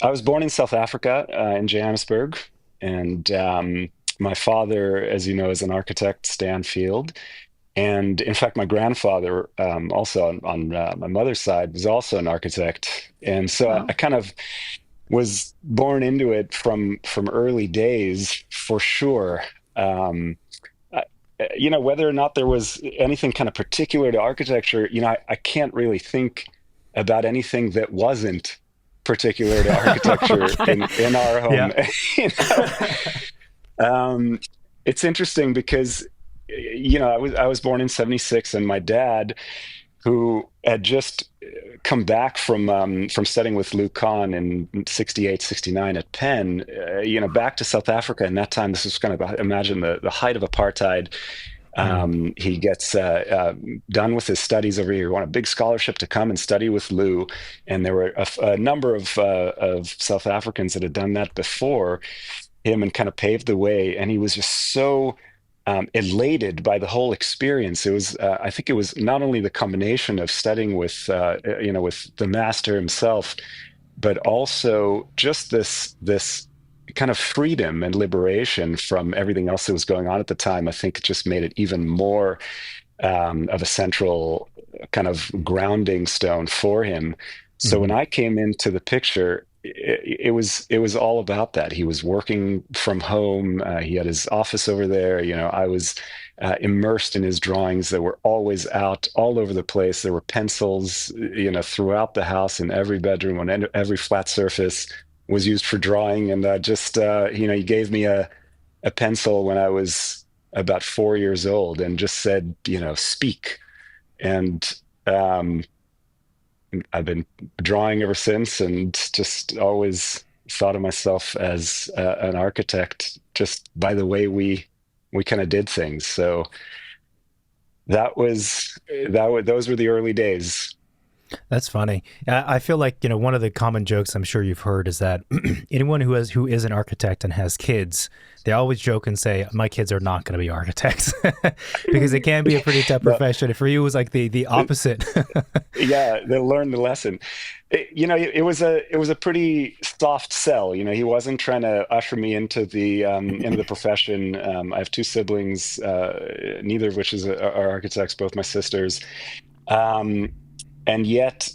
I was born in South Africa, in Johannesburg, and my father, as you know, is an architect, Stan Field. And in fact, my grandfather, also on my mother's side, was also an architect. And so I Wow. kind of was born into it from early days, for sure. Um, I, Whether or not there was anything kind of particular to architecture, I can't really think about anything that wasn't particular to architecture Okay. in our Yeah. home. You know, um, it's interesting because I was born in '76, and my dad, who had just come back from studying with Luke Kahn in '68, '69 at Penn, back to South Africa. And that time, this was kind of, imagine the height of apartheid. Mm. He gets done with his studies over here. He won a big scholarship to come and study with Lou, and there were a number of South Africans that had done that before him and kind of paved the way. And he was just so elated by the whole experience. It was, I think, it was not only the combination of studying with the master himself, but also just this kind of freedom and liberation from everything else that was going on at the time. I think it just made it even more of a central kind of grounding stone for him. So when Hmm. I came into the picture, it was all about that. He was working from home. He had his office over there. I was immersed in his drawings that were always out all over the place. There were pencils, throughout the house, in every bedroom, on every flat surface was used for drawing. And he gave me a pencil when I was about 4 years old and just said, speak. And um, I've been drawing ever since, and just always thought of myself as an architect just by the way we kind of did things. So those were the early days. That's funny. I feel like one of the common jokes I'm sure you've heard is that anyone who is an architect and has kids, they always joke and say, "My kids are not going to be architects," because it can be a pretty tough No, profession. For you, it was like the opposite. yeah, they learned the lesson. It was a pretty soft sell. He wasn't trying to usher me into the profession. I have two siblings, neither of which are architects, both my sisters. Um, and yet,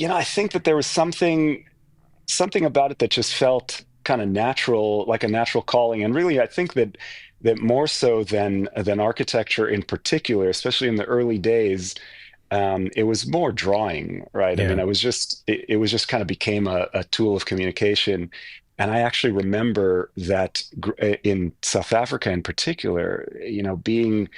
I think that there was something about it that just felt kind of natural, like a natural calling. And really, I think that more so than architecture in particular, especially in the early days, it was more drawing, right? I mean, Yeah. it was just kind of became a tool of communication. And I actually remember that in South Africa in particular, being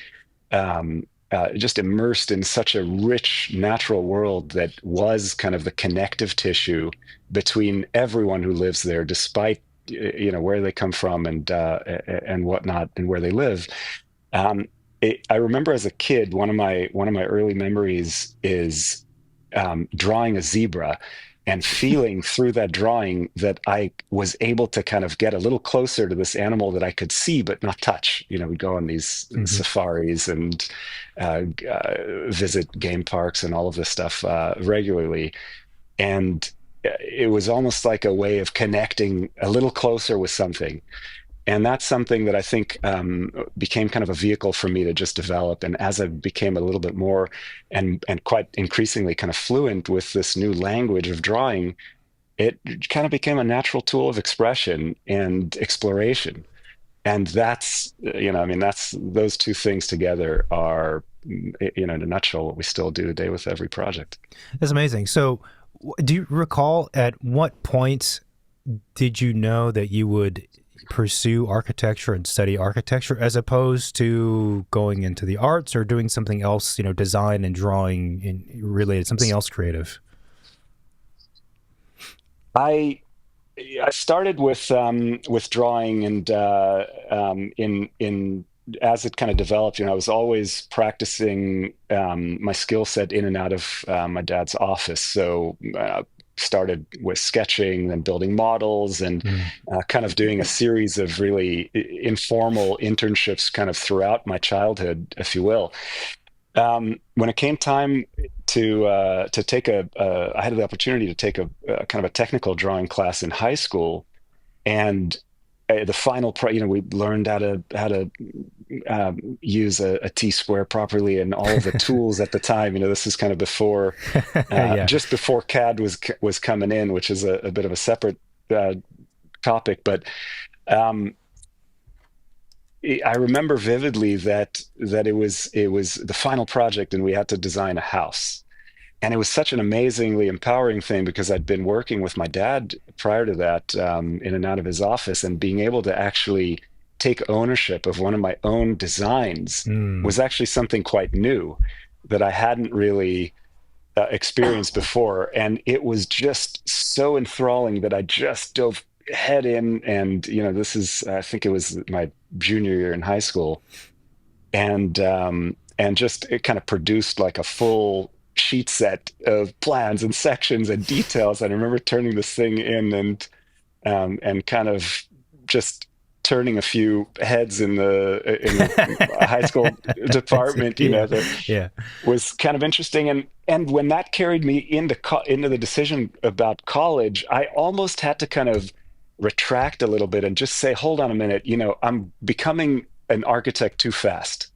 just immersed in such a rich natural world that was kind of the connective tissue between everyone who lives there, despite where they come from and whatnot and where they live. Um, I remember as a kid, one of my early memories is drawing a zebra and feeling through that drawing that I was able to kind of get a little closer to this animal that I could see but not touch. We'd go on these Hmm. safaris and visit game parks and all of this stuff regularly. And it was almost like a way of connecting a little closer with something. And that's something that I think became kind of a vehicle for me to just develop. And as I became a little bit more and quite increasingly kind of fluent with this new language of drawing, it kind of became a natural tool of expression and exploration. And I mean, that's those two things together are, in a nutshell, what we still do today with every project. That's amazing. So, do you recall at what point did you know that you would pursue architecture and study architecture as opposed to going into the arts or doing something else, design and drawing related, something else creative? I I started with drawing, and in as it kind of developed, I was always practicing my skill set in and out of my dad's office. So started with sketching, then building models, and Mm. kind of doing a series of really informal internships kind of throughout my childhood, if you will. When it came time to take I had the opportunity to take a kind of a technical drawing class in high school, and the final we learned how to use a T-square properly and all of the tools at the time. This is kind of before, Yeah. just before CAD was coming in, which is a bit of a separate uh, topic. But um, I remember vividly that it was the final project, and we had to design a house. And it was such an amazingly empowering thing because I'd been working with my dad prior to that, in and out of his office, and being able to actually take ownership of one of my own designs Mm. was actually something quite new that I hadn't really experienced before. And it was just so enthralling that I just dove head in. And, this is, I think it was my junior year in high school. And just it kind of produced like a full sheet set of plans and sections and details. And I remember turning this thing in, and kind of just turning a few heads in the high school department, Yeah. that Yeah. was kind of interesting. And when that carried me into the decision about college, I almost had to kind of retract a little bit and just say, hold on a minute, I'm becoming an architect too fast.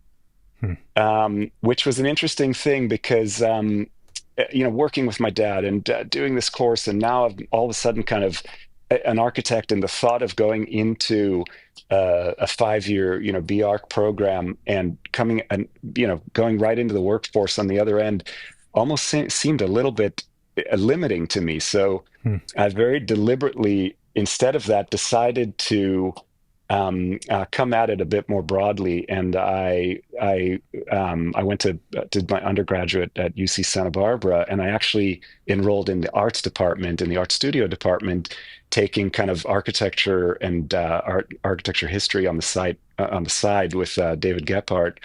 Hmm. Which was an interesting thing because, working with my dad and doing this course, and now I'm all of a sudden kind of an architect, and the thought of going into a 5-year, BArch program and coming and, going right into the workforce on the other end almost seemed a little bit limiting to me. So Hmm. I very deliberately, instead of that, decided to come at it a bit more broadly, and I went to did my undergraduate at UC Santa Barbara, and I actually enrolled in the arts department, in the art studio department, taking kind of architecture and architecture history on the side with David Gephardt,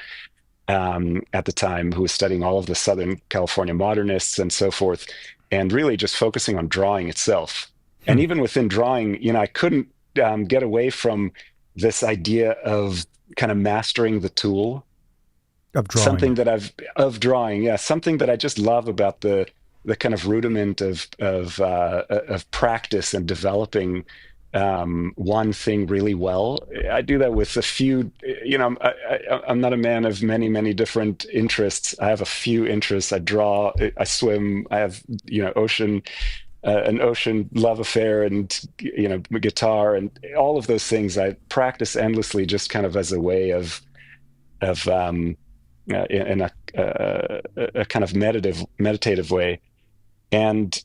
at the time, who was studying all of the Southern California modernists and so forth, and really just focusing on drawing itself. And Hmm. even within drawing, I couldn't get away from this idea of kind of mastering the tool, Of drawing. something that I've of drawing, yeah, something that I just love about the kind of rudiment of practice and developing one thing really well. I do that with a few. I'm not a man of many different interests. I have a few interests. I draw, I swim. I have an ocean love affair, and guitar, and all of those things I practice endlessly, just kind of as a way of in a kind of meditative way. And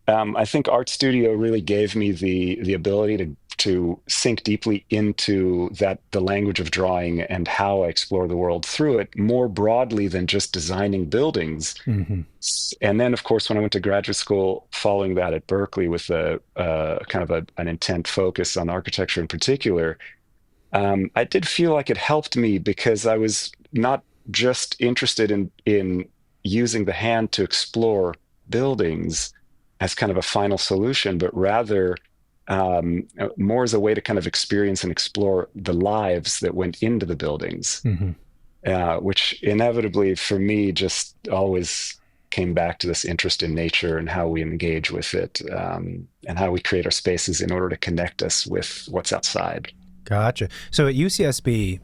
I think Art Studio really gave me the ability to sink deeply into the language of drawing and how I explore the world through it more broadly than just designing buildings. Hmm. And then, of course, when I went to graduate school, following that at Berkeley with kind of an intent focus on architecture in particular, I did feel like it helped me because I was not just interested in using the hand to explore buildings as kind of a final solution, but rather more as a way to kind of experience and explore the lives that went into the buildings, Hmm. which inevitably for me just always came back to this interest in nature and how we engage with it, and how we create our spaces in order to connect us with what's outside. Gotcha. So at UCSB,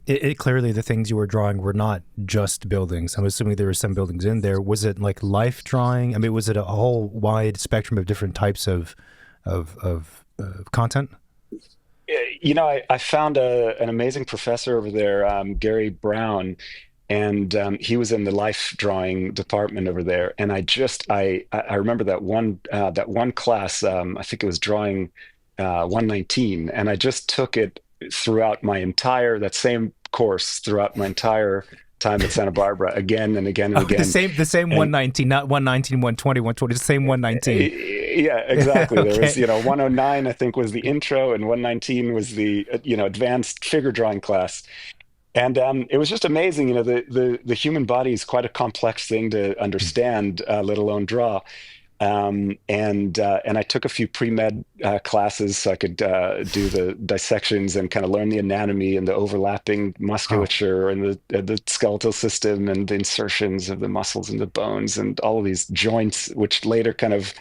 it clearly the things you were drawing were not just buildings. I'm assuming there were some buildings in there. Was it like life drawing? I mean, was it a whole wide spectrum of different types of content? I found an amazing professor over there, Gary Brown, and he was in the life drawing department over there. And I remember that one class. I think it was drawing 119, and I just took it throughout my entire that same course throughout my entire time at Santa Barbara, again and again and Oh, the again. same And 119, not 119, 120, 120, the same 119. yeah, exactly. There was, Okay. 109, I think, was the intro, and 119 was the advanced figure drawing class. And it was just amazing. The human body is quite a complex thing to understand, let alone draw. And I took a few pre-med classes so I could do the dissections and kind of learn the anatomy and the overlapping Oh, musculature and the skeletal system and the insertions of the muscles and the bones and all of these joints, which later kind of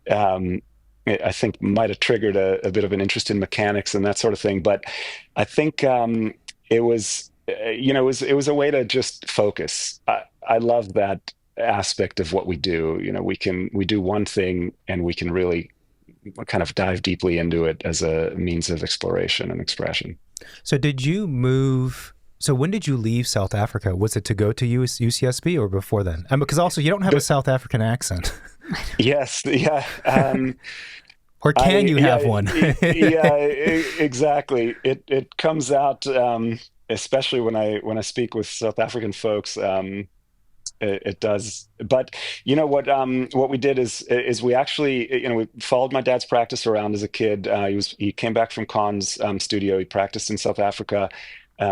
um, I think might have triggered a bit of an interest in mechanics and that sort of thing. But I think it was, it was a way to just focus. I love that aspect of what we do. We do one thing and we can really kind of dive deeply into it as a means of exploration and expression. so did you move? So when did you leave South Africa? Was it to go to UCSB or before then? Because also you don't have a But South African accent, yes, yeah. or can you have one? Exactly. It comes out, especially when I speak with South African folks. It does. But what we did is we actually we followed my dad's practice around as a kid. He came back from Khan's studio. He practiced in South Africa.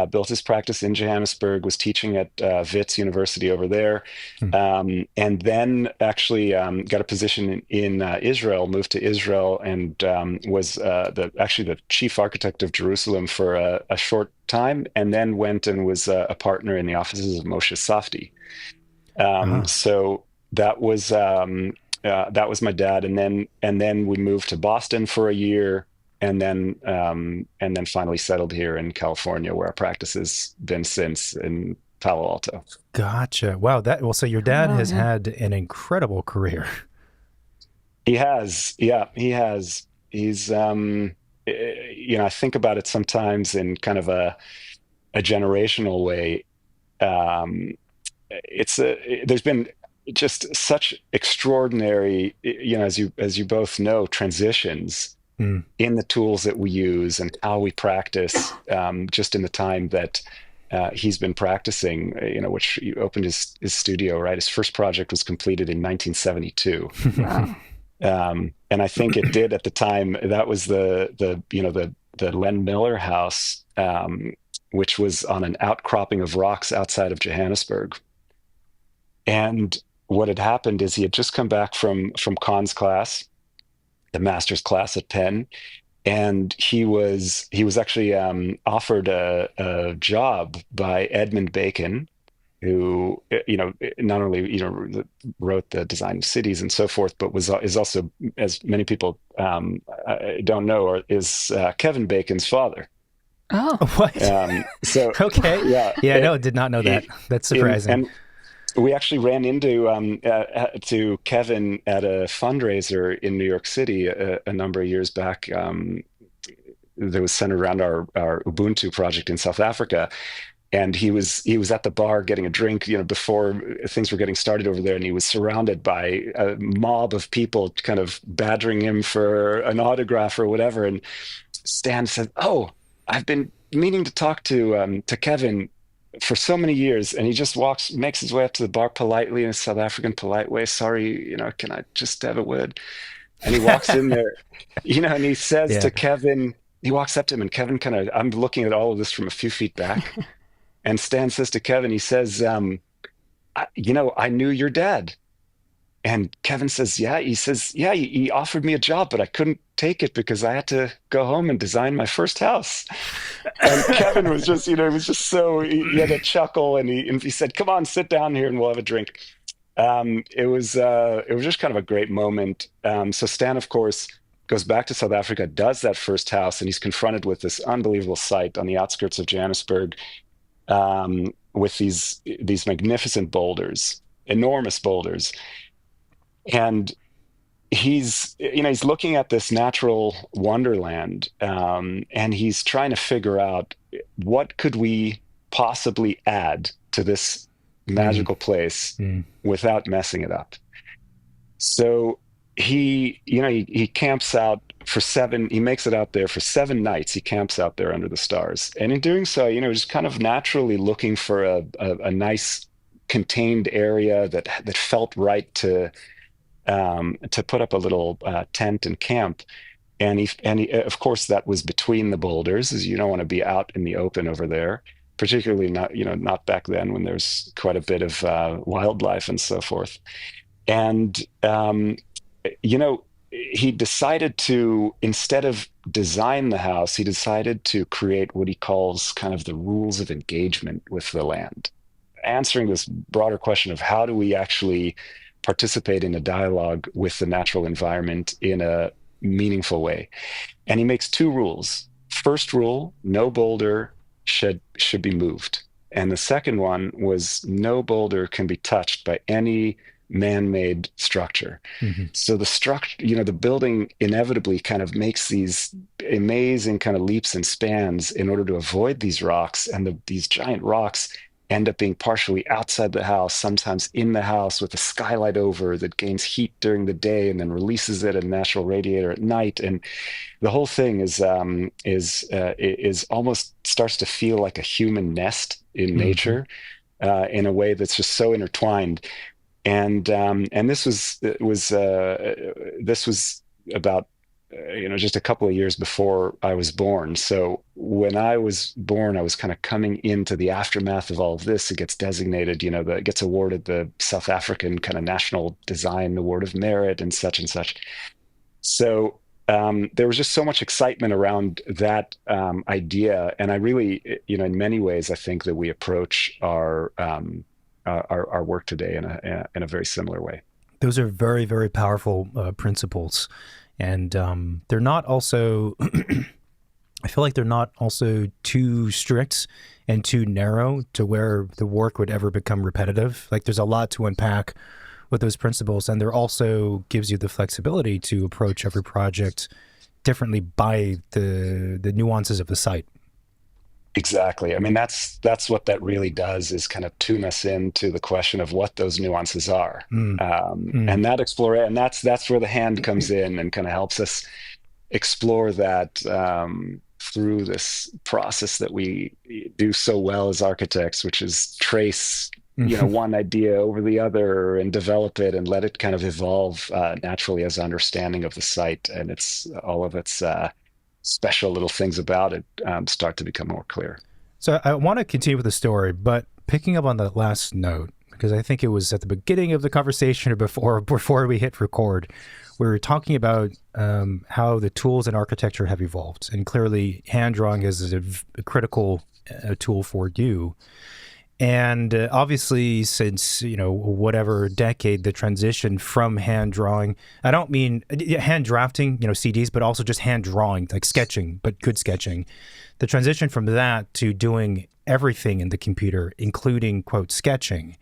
Built his practice in Johannesburg, was teaching at Wits University over there, Hmm. and then actually got a position in Israel, moved to Israel, and was the chief architect of Jerusalem for a short time, and then went and was a partner in the offices of Moshe Safdie. Ah, So that was my dad, and then we moved to Boston for a year, and then finally settled here in California, where our practice has been since in Palo Alto. gotcha. Wow. So your Oh, dad wow, has yeah. had an incredible career. He has, yeah, he has. He's, I think about it sometimes in kind of a generational way. Um, there's been just such extraordinary, as you both know, transitions Hmm. in the tools that we use and how we practice, just in the time that he's been practicing, which he opened his studio, right? His first project was completed in 1972. Wow. And I think it did at the time. That was the Len Miller house, which was on an outcropping of rocks outside of Johannesburg. And what had happened is he had just come back from Khan's class, the master's class at Penn, and he was actually offered a job by Edmund Bacon, who not only wrote the design of cities and so forth, but is also, as many people don't know, or is Kevin Bacon's father. Oh, What? So Okay. yeah, Yeah, no, did not know that. That's surprising. and we actually ran into to Kevin at a fundraiser in New York City a number of years back. That was centered around our Ubuntu project in South Africa, and he was at the bar getting a drink, before things were getting started over there, and he was surrounded by a mob of people, kind of badgering him for an autograph or whatever. And Stan said, "Oh, I've been meaning to talk to Kevin for so many years," and he just makes his way up to the bar politely in a South African polite way. "Sorry, can I just have a word?" And he walks in there, and he says Yeah. to Kevin, he walks up to him, and Kevin kind of, I'm looking at all of this from a few feet back, and Stan says to Kevin, he says, I knew your dad." And Kevin says, "Yeah." He says, "Yeah, he offered me a job, but I couldn't take it because I had to go home and design my first house." And Kevin was just, it was just so, he had a chuckle, and he said, "Come on, sit down here and we'll have a drink." It was just kind of a great moment. So Stan, of course, goes back to South Africa, does that first house, and he's confronted with this unbelievable site on the outskirts of Johannesburg, with these magnificent boulders, enormous boulders. And he's looking at this natural wonderland, and he's trying to figure out what could we possibly add to this Mm, magical place mm. without messing it up. So he camps out for seven. He makes it out there for 7 nights. He camps out there under the stars, and in doing so, just kind of naturally looking for a nice contained area that felt right to put up a little tent and camp. Of course, that was between the boulders, as you don't want to be out in the open over there, particularly not back then when there's quite a bit of wildlife and so forth. And you know, he decided to, instead of design the house, he decided to create what he calls kind of the rules of engagement with the land, answering this broader question of how do we actually participate in a dialogue with the natural environment in a meaningful way. And he makes two rules. First rule, no boulder should be moved. And the second one was no boulder can be touched by any man-made structure. Hmm. So the structure, the building inevitably kind of makes these amazing kind of leaps and spans in order to avoid these rocks. And these giant rocks end up being partially outside the house, sometimes in the house with a skylight over that gains heat during the day and then releases it in a natural radiator at night. And the whole thing is almost starts to feel like a human nest in Hmm. nature, in a way that's just so intertwined. And this was about just a couple of years before I was born. So when I was born, I was kind of coming into the aftermath of all of this. It gets designated, it gets awarded the South African kind of National Design Award of Merit and such and such. So there was just so much excitement around that idea, and I really, in many ways, I think that we approach our work today in a very similar way. Those are very, very powerful principles. And they're not also, I feel like they're not also too strict and too narrow to where the work would ever become repetitive. Like there's a lot to unpack with those principles. And there also gives you the flexibility to approach every project differently by the nuances of the site. Exactly. I mean, that's what that really does, is kind of tune us into the question of what those nuances are, Mm, mm. and that's where the hand comes in and kind of helps us explore that, through this process that we do so well as architects, which is trace, one idea over the other and develop it and let it kind of evolve naturally as understanding of the site and its all of its special little things about it start to become more clear. So I want to continue with the story, but picking up on that last note, because I think it was at the beginning of the conversation or before we hit record, we were talking about how the tools in architecture have evolved, and clearly hand drawing is a critical tool for you. And obviously, since whatever decade, the transition from hand drawing, I don't mean hand drafting, CDs, but also just hand drawing, like sketching, but good sketching. The transition from that to doing everything in the computer, including quote sketching,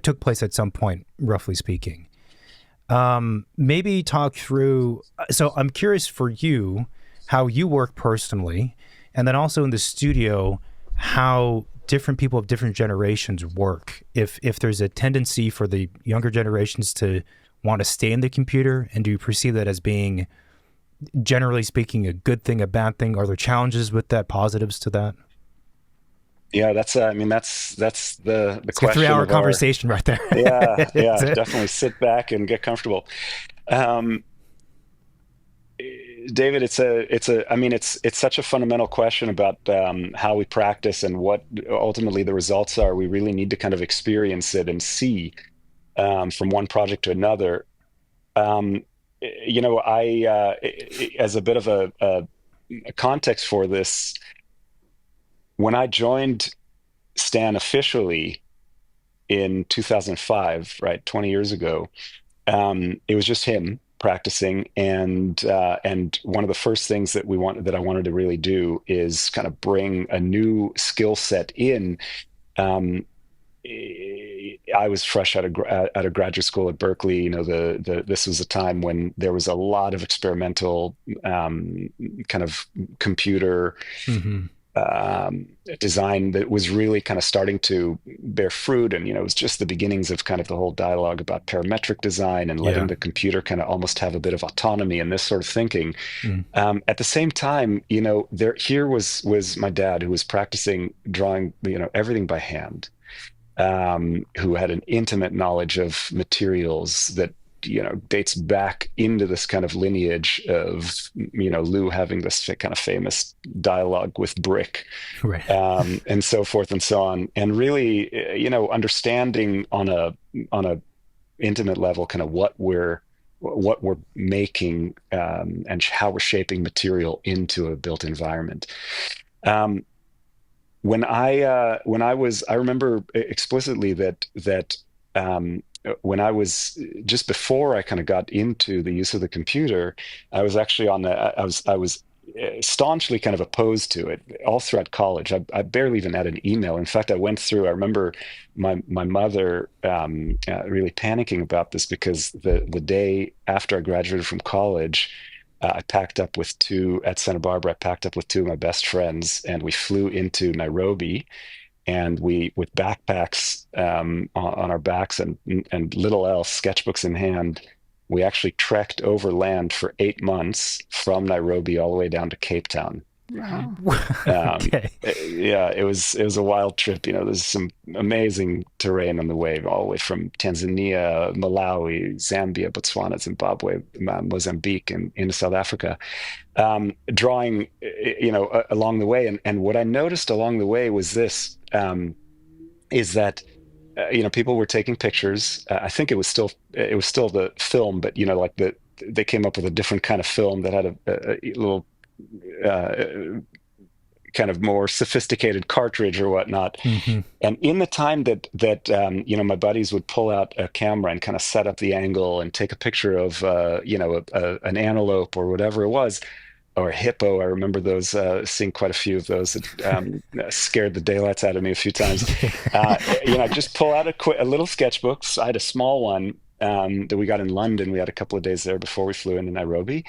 took place at some point, roughly speaking. Maybe talk through. So I'm curious for you how you work personally, and then also in the studio, how different people of different generations work. If there's a tendency for the younger generations to want to stay in the computer, and do you perceive that as being, generally speaking, a good thing, a bad thing? Are there challenges with that, positives to that? Yeah, I mean, that's the It's like a question 3 hour of our. conversation right there. Yeah, yeah, definitely sit back and get comfortable. Um, David, I mean, it's such a fundamental question about how we practice and what ultimately the results are. We really need to kind of experience it and see, from one project to another. Um, as a bit of a context for this, when I joined Stan officially in 2005, right, 20 years ago, it was just him practicing, and one of the first things that I wanted to really do is kind of bring a new skill set in. Um, I was fresh out of graduate school at Berkeley. This was a time when there was a lot of experimental kind of computer Hmm. design that was really kind of starting to bear fruit. And, it was just the beginnings of kind of the whole dialogue about parametric design and letting Yeah. the computer kind of almost have a bit of autonomy and this sort of thinking. Mm. At the same time, here was my dad, who was practicing drawing, everything by hand, who had an intimate knowledge of materials that dates back into this kind of lineage of Lou having this kind of famous dialogue with brick, Right. and so forth and so on, and really understanding on a intimate level kind of what we're what we're making, and how we're shaping material into a built environment. Um, I remember explicitly that when I was just before I kind of got into the use of the computer, I was actually on the I was staunchly kind of opposed to it all throughout college. I barely even had an email. In fact, I went through. I remember my mother really panicking about this because the day after I graduated from college. I packed up with two at Santa Barbara. I packed up with two of my best friends, and we flew into Nairobi. And we, with backpacks on our backs and little else, sketchbooks in hand, we actually trekked overland for 8 months from Nairobi all the way down to Cape Town. Wow. Okay. Yeah, it was a wild trip. There's some amazing terrain on the way, all the way from Tanzania, Malawi, Zambia, Botswana, Zimbabwe, Mozambique, and into South Africa. Drawing, along the way, and what I noticed along the way was this: is that people were taking pictures. I think it was still the film, but like they came up with a different kind of film that had a little uh, kind of more sophisticated cartridge or whatnot. Hmm. And in the time that my buddies would pull out a camera and kind of set up the angle and take a picture of an antelope or whatever it was, or a hippo. I remember those, seeing quite a few of those that scared the daylights out of me a few times. Just pull out a little sketchbook. So I had a small one that we got in London. We had a couple of days there before we flew into Nairobi.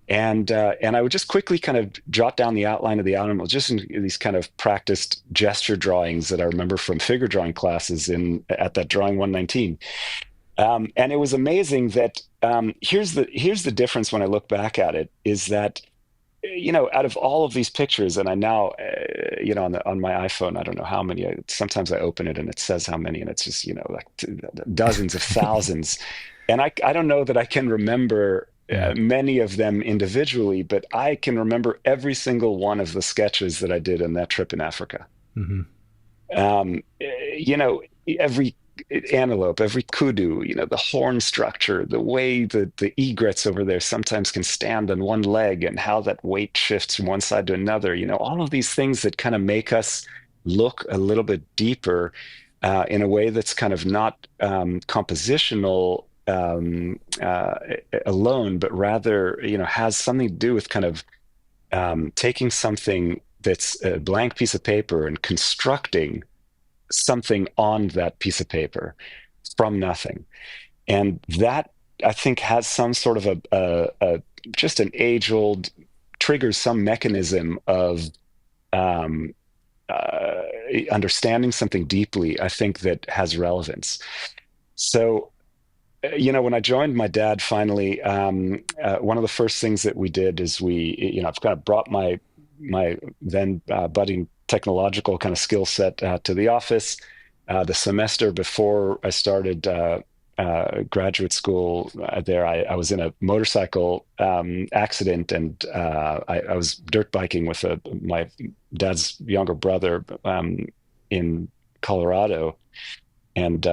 And I would just quickly kind of jot down the outline of the animal, just in these kind of practiced gesture drawings that I remember from figure drawing classes at that drawing 119. And it was amazing that here's the difference when I look back at it is that out of all of these pictures, and I now on my iPhone, I don't know how many. Sometimes I open it and it says how many, and it's just like dozens of thousands, and I don't know that I can remember Yeah. many of them individually, but I can remember every single one of the sketches that I did on that trip in Africa. Hmm. Every antelope, every kudu, the horn structure, the way the egrets over there sometimes can stand on one leg and how that weight shifts from one side to another, all of these things that kind of make us look a little bit deeper in a way that's kind of not compositional alone, but rather, has something to do with kind of taking something that's a blank piece of paper and constructing something on that piece of paper from nothing. And that, I think, has some sort of just an age-old, triggers some mechanism of um, uh, understanding something deeply, I think, that has relevance. So, when I joined my dad finally, one of the first things that we did is I've kind of brought my then budding technological kind of skill set to the office. The semester before I started graduate school I was in a motorcycle accident, and I was dirt biking with my dad's younger brother in Colorado, and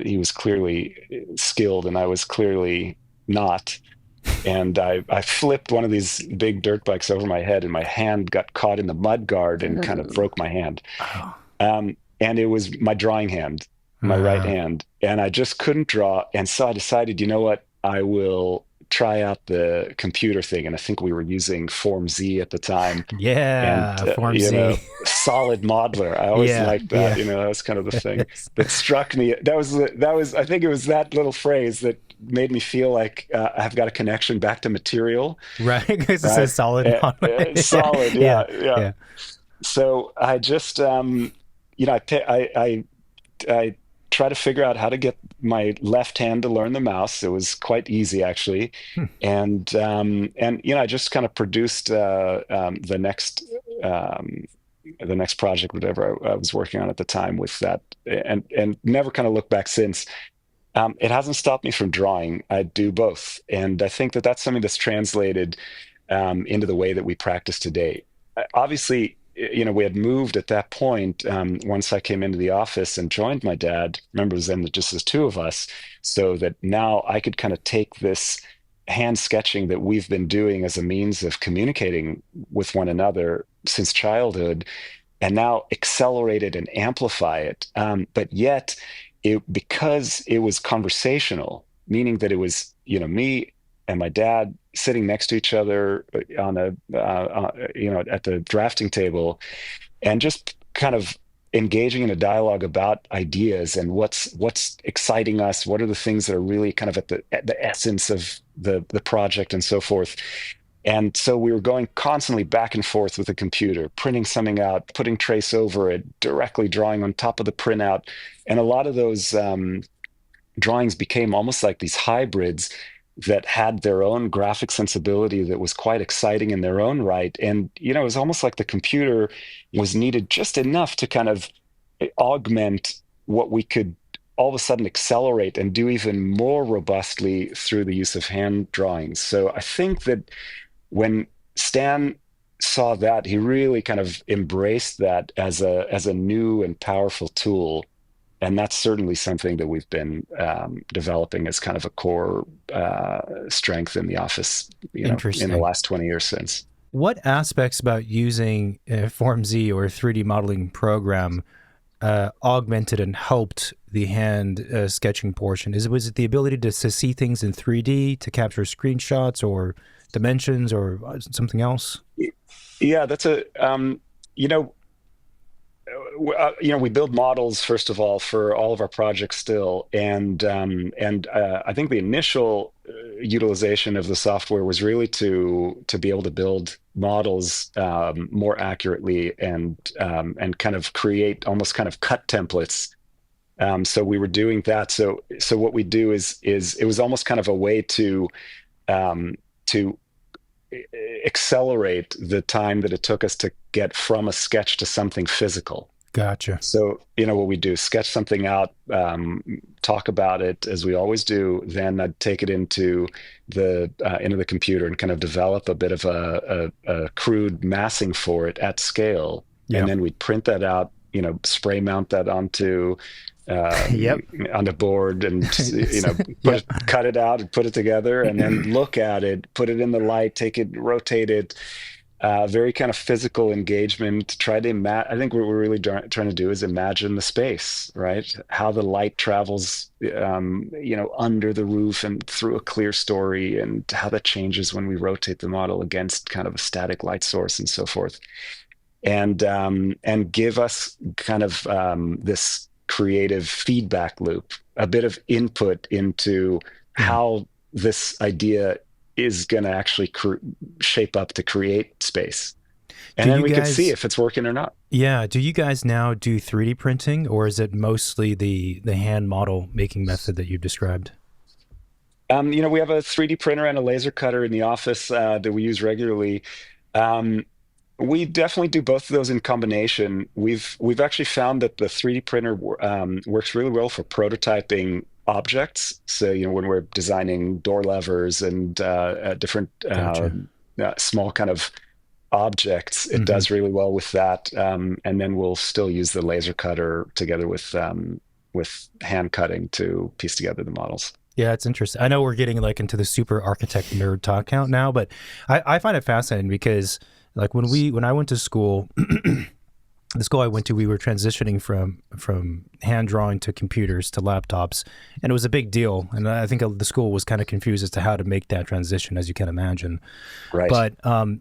he was clearly skilled, and I was clearly not. And I flipped one of these big dirt bikes over my head, and my hand got caught in the mud guard and kind of Oh, broke my hand. Oh. And it was my drawing hand, my right Uh, hand, and I just couldn't draw. And so I decided, you know what, I will try out the computer thing. And I think we were using Form Z at the time, and yeah. Form Z. solid modeler. I always Yeah. liked that. Yeah. That was kind of the thing Yes. that struck me. That was I think it was that little phrase that made me feel like I've got a connection back to material, Right. Because it right? says solid modeling. Yeah. Solid, Yeah. yeah, yeah. Yeah. So I just I try to figure out how to get my left hand to learn the mouse. It was quite easy, actually, Hmm. and I just kind of produced um, the next project, whatever I was working on at the time, with that, and never kind of looked back since. It hasn't stopped me from drawing. I do both, and I think that that's something that's translated into the way that we practice today. Obviously, we had moved at that point. Once I came into the office and joined my dad, remember, it was then just as two of us, so that now I could kind of take this hand sketching that we've been doing as a means of communicating with one another since childhood, and now accelerate it and amplify it. But yet, because it was conversational, meaning that it was, me and my dad sitting next to each other on at the drafting table, and just kind of engaging in a dialogue about ideas and what's exciting us, what are the things that are really kind of at the essence of the project and so forth. And so we were going constantly back and forth with the computer, printing something out, putting trace over it, directly drawing on top of the printout. And a lot of those drawings became almost like these hybrids that had their own graphic sensibility that was quite exciting in their own right. And, it was almost like the computer was needed just enough to kind of augment what we could all of a sudden accelerate and do even more robustly through the use of hand drawings. So I think that when Stan saw that, he really kind of embraced that as a new and powerful tool. And that's certainly something that we've been developing as kind of a core strength in the office, in the last 20 years since. What aspects about using FormZ or a 3D modeling program augmented and helped the hand sketching portion? Was it the ability to see things in 3D, to capture screenshots or dimensions or something else? Yeah, that's we build models first of all for all of our projects still, and I think the initial utilization of the software was really to be able to build models more accurately and kind of create almost kind of cut templates. So we were doing that. So what we do is it was almost kind of a way to accelerate the time that it took us to get from a sketch to something physical. Gotcha. So, what we do, sketch something out, talk about it as we always do, then I'd take it into the computer and kind of develop a bit of a crude massing for it at scale. Yep. And then we'd print that out, spray mount that onto on the board and cut it out and put it together, and then look at it, put it in the light, take it, rotate it. Very kind of physical engagement. Try to I think what we're really trying to do is imagine the space, right? How the light travels, under the roof and through a clear story, and how that changes when we rotate the model against kind of a static light source and so forth. And give us kind of this creative feedback loop, a bit of input into how this idea is going to actually shape up to create space. And then we can see if it's working or not. Yeah. Do you guys now do 3D printing, or is it mostly the hand model making method that you described? We have a 3D printer and a laser cutter in the office that we use regularly. We definitely do both of those in combination. We've actually found that the 3D printer works really well for prototyping objects. So, when we're designing door levers and different small kind of objects, it does really well with that. And then we'll still use the laser cutter together with hand cutting to piece together the models. Yeah, it's interesting. I know we're getting into the super architect nerd talk count now, but I find it fascinating because when I went to school, the school I went to, we were transitioning from hand drawing to computers to laptops, and it was a big deal. And I think the school was kind of confused as to how to make that transition, as you can imagine. Right. But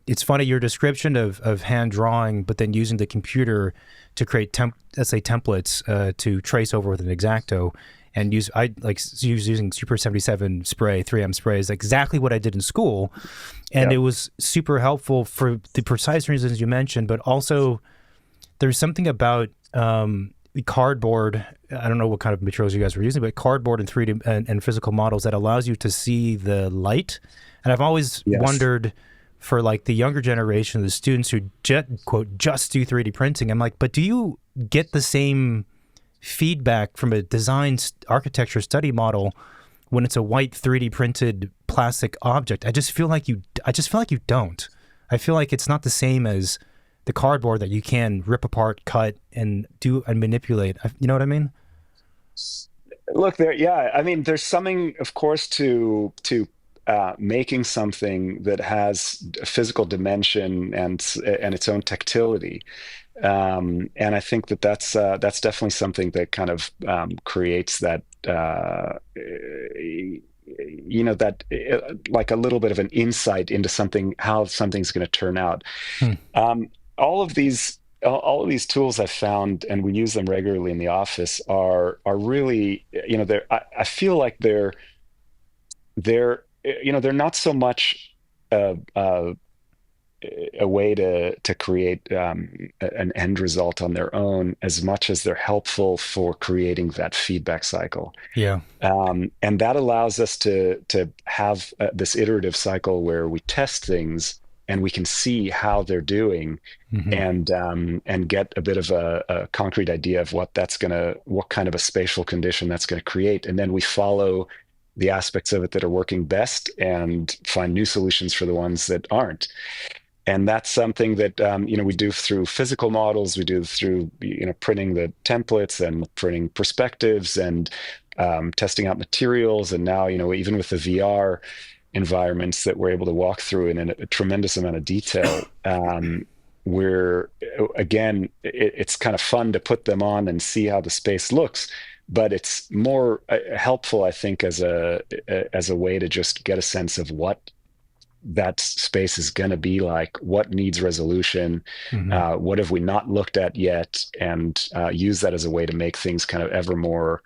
it's funny, your description of hand drawing, but then using the computer to create templates to trace over with an X-Acto. And using Super 77 spray, 3M spray is exactly what I did in school. And It was super helpful for the precise reasons you mentioned, but also there's something about the cardboard. I don't know what kind of materials you guys were using, but cardboard and 3D and physical models that allows you to see the light. And I've always wondered for the younger generation, the students who quote, just do 3D printing. I'm like, but do you get the same feedback from a design architecture study model when it's a white 3D printed plastic object? I just feel like you don't. I feel like it's not the same as the cardboard that you can rip apart, cut, and do and manipulate. You know what I mean? Look there, yeah. I mean, there's something, of course, to making something that has a physical dimension and its own tactility. And I think that that's definitely something that kind of creates that that like a little bit of an insight into something, how something's going to turn out. Hmm. All of these tools I've found, and we use them regularly in the office, are really, they're I feel like they're not so much a way to create an end result on their own, as much as they're helpful for creating that feedback cycle. Yeah. And that allows us to have this iterative cycle where we test things and we can see how they're doing, Hmm. and get a bit of a concrete idea of what kind of a spatial condition that's gonna create, and then we follow the aspects of it that are working best and find new solutions for the ones that aren't. And that's something that we do through physical models. We do through printing the templates and printing perspectives and testing out materials. And now even with the VR environments that we're able to walk through in a tremendous amount of detail, we're again, it's kind of fun to put them on and see how the space looks. But it's more helpful, I think, as a way to just get a sense of what that space is going to be like, what needs resolution, Hmm. what have we not looked at yet, and use that as a way to make things kind of ever more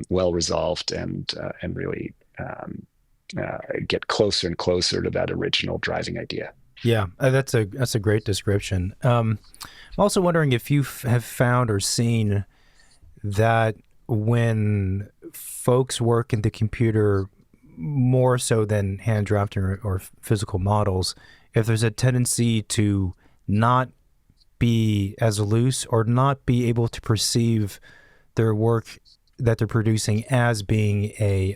well resolved, and really get closer and closer to that original driving idea. Yeah, that's a great description. I'm also wondering if you have found or seen that when folks work in the computer more so than hand drafting or physical models, if there's a tendency to not be as loose or not be able to perceive their work that they're producing as being a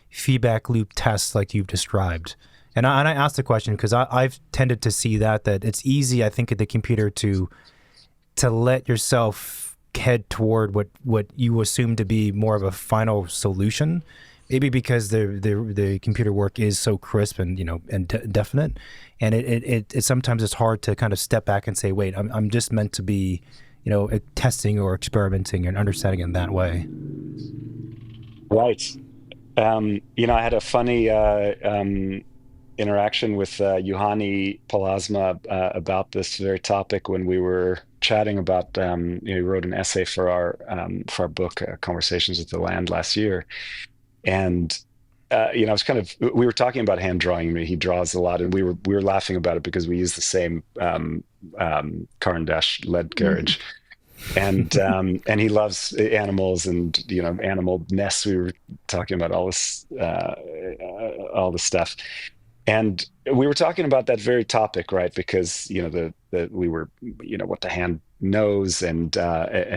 feedback loop test like you've described. And I asked the question because I've tended to see that it's easy, I think, at the computer to let yourself head toward what you assume to be more of a final solution. Maybe because the computer work is so crisp and definite, and it sometimes it's hard to kind of step back and say, wait, I'm just meant to be, testing or experimenting and understanding in that way. Right. I had a funny interaction with Juhani Palasma about this very topic when we were chatting about. He wrote an essay for our book, Conversations with the Land, last year, and I was we were talking about hand drawing. I mean, he draws a lot, and we were laughing about it because we use the same Caran d'Ache lead carriage, and he loves animals and animal nests. We were talking about all this stuff, and we were talking about that very topic, right? Because the we were what the hand knows, and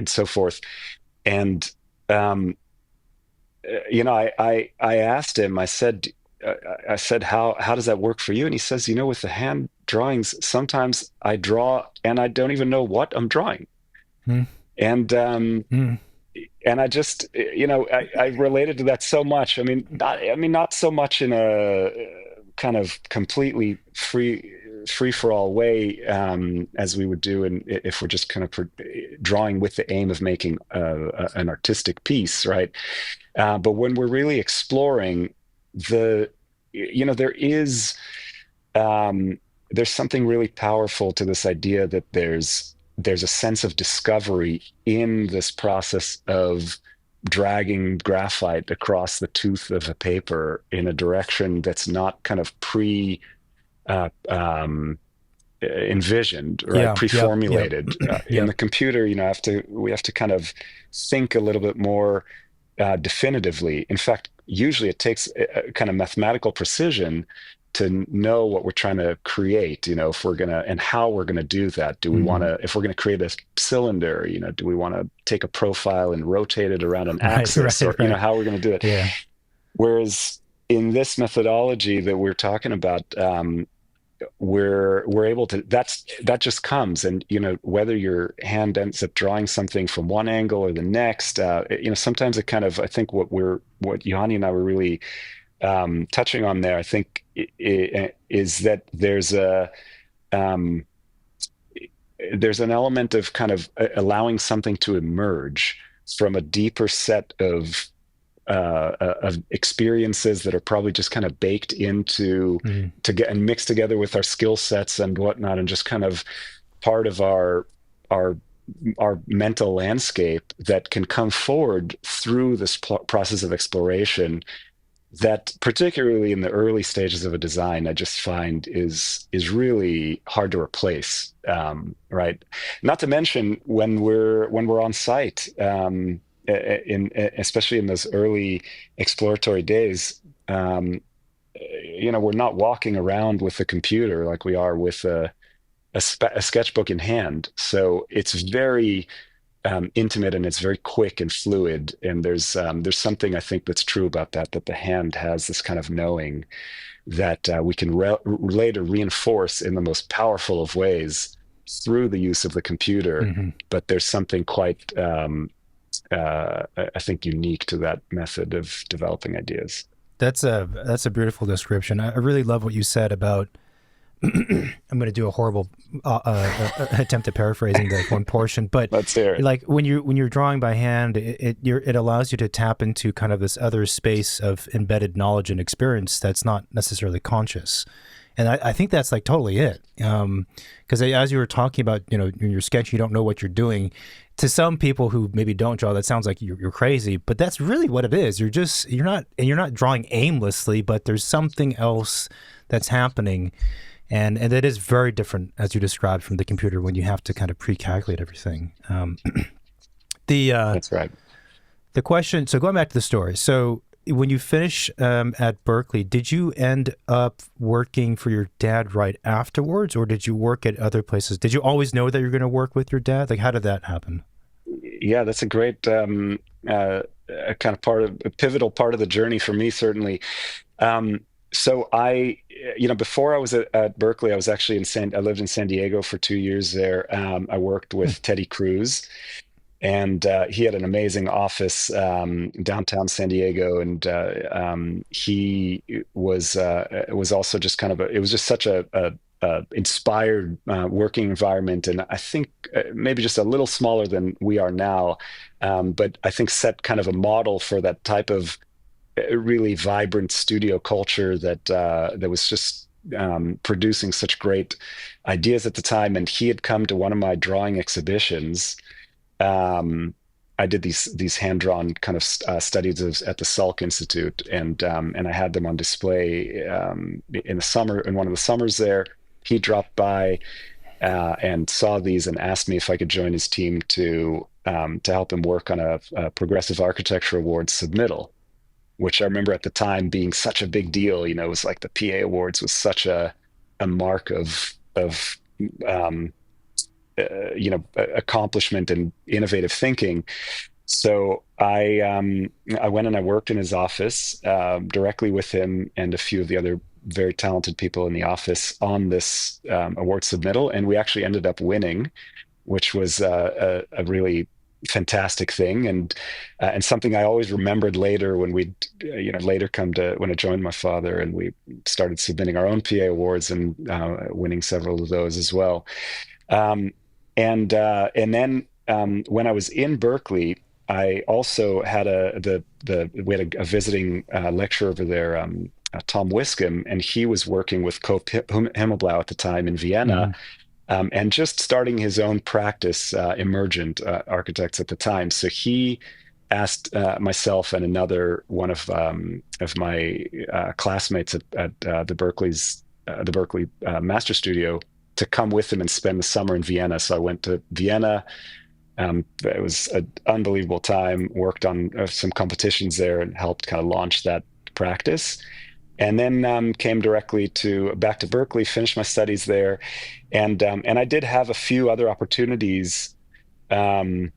so forth, and I asked him. I said, how does that work for you? And he says, with the hand drawings, sometimes I draw and I don't even know what I'm drawing. Mm. And Mm. I just, I related to that so much. Not so much in a kind of completely free for all way, as we would do if we're just kind of drawing with the aim of making an artistic piece, right? But when we're really exploring there is there's something really powerful to this idea that there's a sense of discovery in this process of dragging graphite across the tooth of a paper in a direction that's not kind of envisioned, right? Yeah. Yep. Yep. Pre-formulated. In Yep. the computer, we have to kind of think a little bit more definitively. In fact, usually it takes a kind of mathematical precision to know what we're trying to create, if we're gonna, and how we're gonna do that. Do we want Hmm. to, if we're gonna create a cylinder, do we want to take a profile and rotate it around an Right. axis, or Right. Right. how we're gonna do it? Yeah. Whereas in this methodology that we're talking about, we're able to, that just comes. And whether your hand ends up drawing something from one angle or the next, sometimes it kind of, I think what Johanni and I were really touching on there, I think, is that um, there's an element of kind of allowing something to emerge from a deeper set of experiences that are probably just kind of baked into Mm, to get and mixed together with our skill sets and whatnot, and just kind of part of our our mental landscape that can come forward through this process of exploration, that particularly in the early stages of a design, I just find is really hard to replace. Right. Not to mention when we're on site, in especially in those early exploratory days, we're not walking around with a computer like we are with a sketchbook in hand. So it's very intimate, and it's very quick and fluid. And there's something I think that's true about that the hand has this kind of knowing that we can later reinforce in the most powerful of ways through the use of the computer. hmm. But there's something quite, I think, unique to that method of developing ideas. That's a beautiful description. I really love what you said about. I'm going to do a horrible attempt at paraphrasing that one portion, but Let's hear it. like when you're drawing by hand, it allows you to tap into kind of this other space of embedded knowledge and experience that's not necessarily conscious. And I think that's like totally it. Because as you were talking about, in your sketch, you don't know what you're doing. To some people who maybe don't draw, that sounds like you're crazy, but that's really what it is. You're not drawing aimlessly, but there's something else that's happening. And that is very different, as you described, from the computer when you have to kind of pre-calculate everything. The That's right. the question. So going back to the story. So when you finish at Berkeley, did you end up working for your dad right afterwards, or did you work at other places? Did you always know that you're going to work with your dad? Like, how did that happen? Yeah, that's a great a kind of a pivotal part of the journey for me, certainly. So before I was at Berkeley, I was actually I lived in San Diego for 2 years there. I worked Hmm. with Teddy Cruz, and he had an amazing office downtown San Diego, and he was also just kind of it was just such a inspired working environment, and I think maybe just a little smaller than we are now, but I think set kind of a model for that type of really vibrant studio culture that was just producing such great ideas at the time. And he had come to one of my drawing exhibitions. um, I did these hand drawn kind of studies at the Salk Institute, and I had them on display in the summer. In one of the summers there, he dropped by and saw these and asked me if I could join his team to help him work on a Progressive Architecture Awards submittal, which I remember at the time being such a big deal. It was like the PA Awards was such a mark of um, accomplishment and innovative thinking. So I went and I worked in his office directly with him and a few of the other very talented people in the office on this award submittal, and we actually ended up winning, which was a really fantastic thing, and something I always remembered later when we later come to when I joined my father and we started submitting our own PA awards and winning several of those as well. Um, and then when I was in Berkeley, I also had the we had a visiting lecturer over there, Tom Wiscombe, and he was working with Cope Himmelblau at the time in Vienna, Hmm. and just starting his own practice, Emergent Architects at the time. So he asked myself and another one of my classmates at the Berkeley Master Studio to come with him and spend the summer in Vienna. So I went to Vienna. It was an unbelievable time. Worked on some competitions there and helped kind of launch that practice. And then came directly to back to Berkeley, finished my studies there, and I did have a few other opportunities um,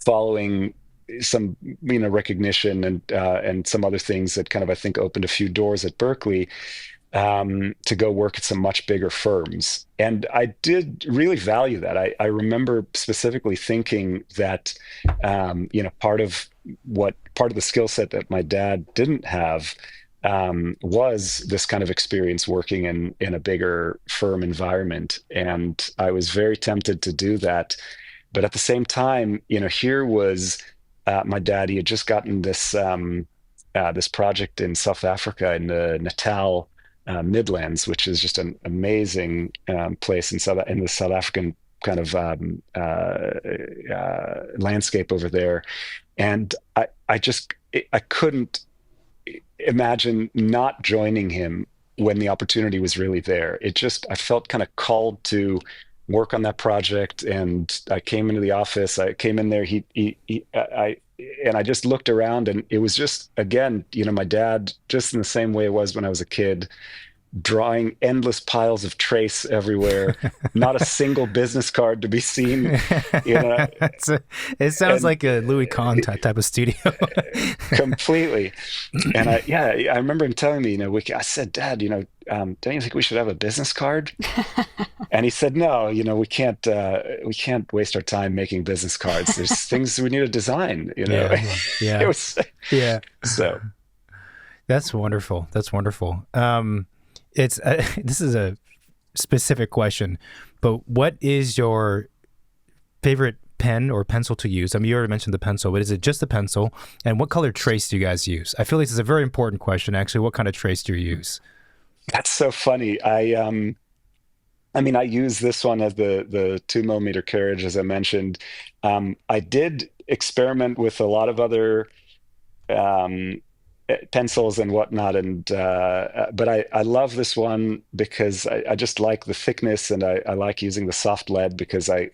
following some recognition and some other things that kind of I think opened a few doors at Berkeley. to go work at some much bigger firms. And I did really value that. I remember specifically thinking that, part of the skill set that my dad didn't have was this kind of experience working in a bigger firm environment. And I was very tempted to do that. But at the same time, here was my dad. He had just gotten this project in South Africa in the Natal Midlands, which is just an amazing place in the South African kind of landscape over there. And I couldn't imagine not joining him when the opportunity was really there. I felt kind of called to work on that project, and I came into the office. I came in there. And I just looked around, and it was just, again, my dad, just in the same way it was when I was a kid, drawing endless piles of trace everywhere, not a single business card to be seen. It sounds And like a Louis Kahn type of studio. completely. And I remember him telling me, I said, Dad, don't you think we should have a business card? And he said, no, we can't waste our time making business cards. There's things we need to design, Yeah, It yeah, was yeah. so. That's wonderful. That's wonderful. It's this is a specific question, but what is your favorite pen or pencil to use? I mean, you already mentioned the pencil, but is it just the pencil? And what color trace do you guys use? I feel like this is a very important question, actually. What kind of trace do you use? That's so funny. I mean, I use this one as the 2 millimeter carriage, as I mentioned. I did experiment with a lot of other um, pencils and whatnot, and but I love this one because I just like the thickness, and I like using the soft lead because I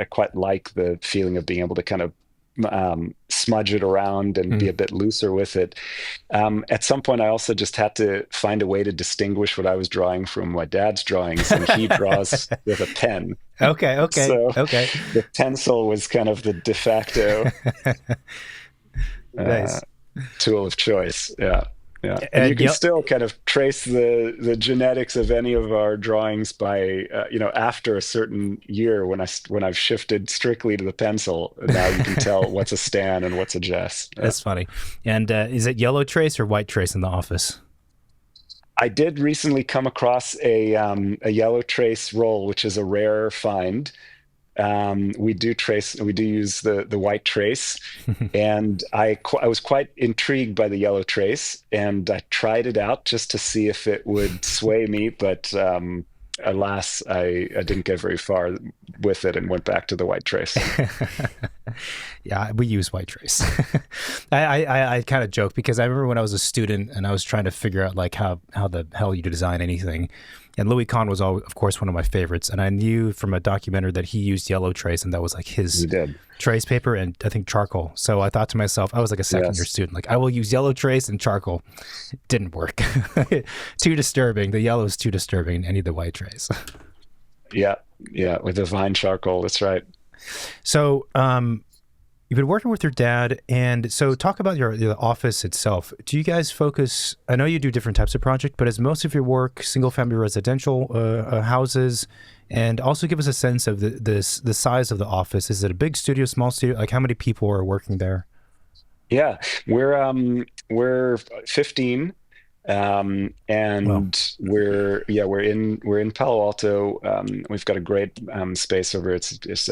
quite like the feeling of being able to kind of smudge it around and be Mm. a bit looser with it. At some point, I also just had to find a way to distinguish what I was drawing from my dad's drawings, and he draws with a pen. Okay, okay, So okay. the pencil was kind of the de facto uh, Nice. tool of choice. Yeah. Yeah. And you And can yep. still kind of trace the genetics of any of our drawings by, after a certain year when I've shifted strictly to the pencil. Now you can tell what's a Stan and what's a Jess. Yeah. That's funny. And is it yellow trace or white trace in the office? I did recently come across a yellow trace roll, which is a rare find. We do use the white trace, and I was quite intrigued by the yellow trace, and I tried it out just to see if it would sway me, but alas, I didn't get very far with it and went back to the white trace. Yeah, we use white trace. I kind of joke because I remember when I was a student and I was trying to figure out like how the hell you design anything. And Louis Kahn was, of course, one of my favorites. And I knew from a documentary that he used yellow trace, and that was like his You did. trace paper and I think charcoal. So I thought to myself, I was like a second year Yes. student, like I will use yellow trace and charcoal. It didn't work. Too disturbing. The yellow is too disturbing. I need the white trace. Yeah. Yeah. With the vine charcoal. That's right. So, you've been working with your dad, and so talk about the office itself. Do you guys focus? I know you do different types of project, but is most of your work single family residential houses? And also give us a sense of the size of the office. Is it a big studio, small studio? Like how many people are working there? Yeah. We're 15. Well, And we're in Palo Alto. We've got a great space over. It's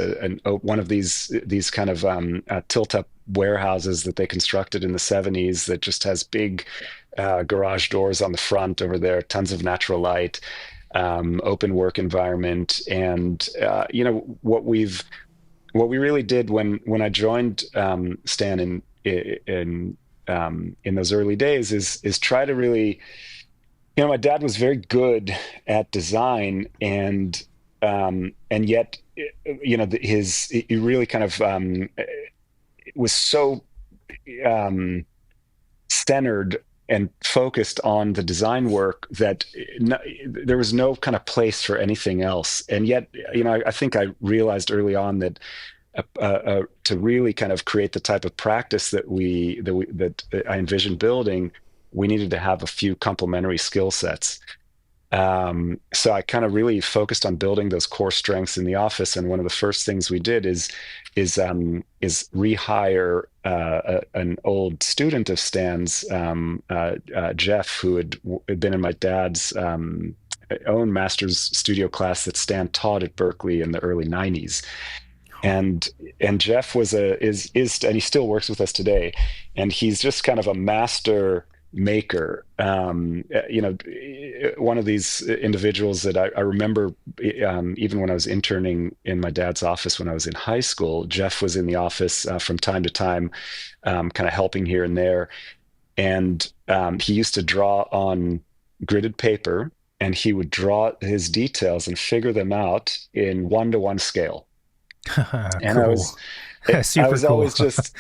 one of these kind of tilt-up warehouses that they constructed in the 70s that just has big garage doors on the front over there, tons of natural light, open work environment. And what we really did when I joined Stan in those early days is try to really, my dad was very good at design, and yet he really kind of was so um, centered and focused on the design work that no, there was no kind of place for anything else. And yet, I think I realized early on that to really kind of create the type of practice that I envisioned building, we needed to have a few complementary skill sets. So I kind of really focused on building those core strengths in the office. And one of the first things we did is rehire an old student of Stan's, Jeff, who had been in my dad's own master's studio class that Stan taught at Berkeley in the early '90s. and and Jeff was a is and he still works with us today, and he's just kind of a master maker. One of these individuals that I remember, even when I was interning in my dad's office when I was in high school. Jeff was in the office from time to time, kind of helping here and there, and he used to draw on gridded paper, and he would draw his details and figure them out in 1-to-1 scale. And Cool. I Super was cool. always just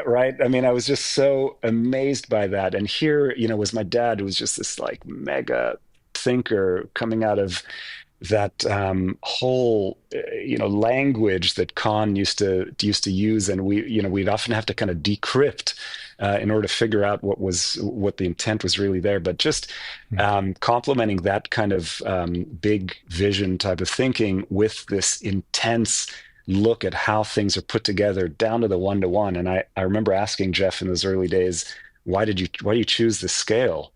right. I mean, I was just so amazed by that. And here, was my dad, who was just this like mega thinker coming out of that whole language that Khan used to use, and we'd often have to kind of decrypt in order to figure out what the intent was really there. But just complementing that kind of big vision type of thinking with this intense look at how things are put together down to the 1-to-1. And I remember asking Jeff in those early days, why do you choose this scale?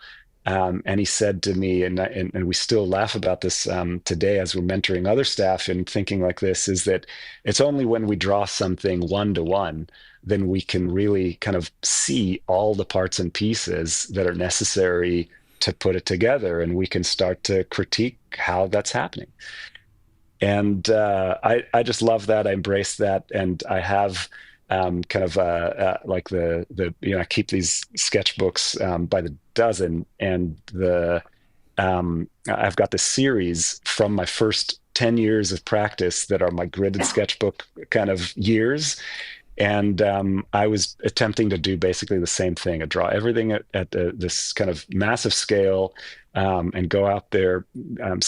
And he said to me, and we still laugh about this today as we're mentoring other staff and thinking like this, is that it's only when we draw something 1-to-1 then we can really kind of see all the parts and pieces that are necessary to put it together, and we can start to critique how that's happening. And I just love that. I embrace that, and I have kind of like I keep these sketchbooks by the dozen, and I've got this series from my first 10 years of practice that are my gridded sketchbook kind of years. And I was attempting to do basically the same thing. I draw everything at this kind of massive scale, and go out there, gridded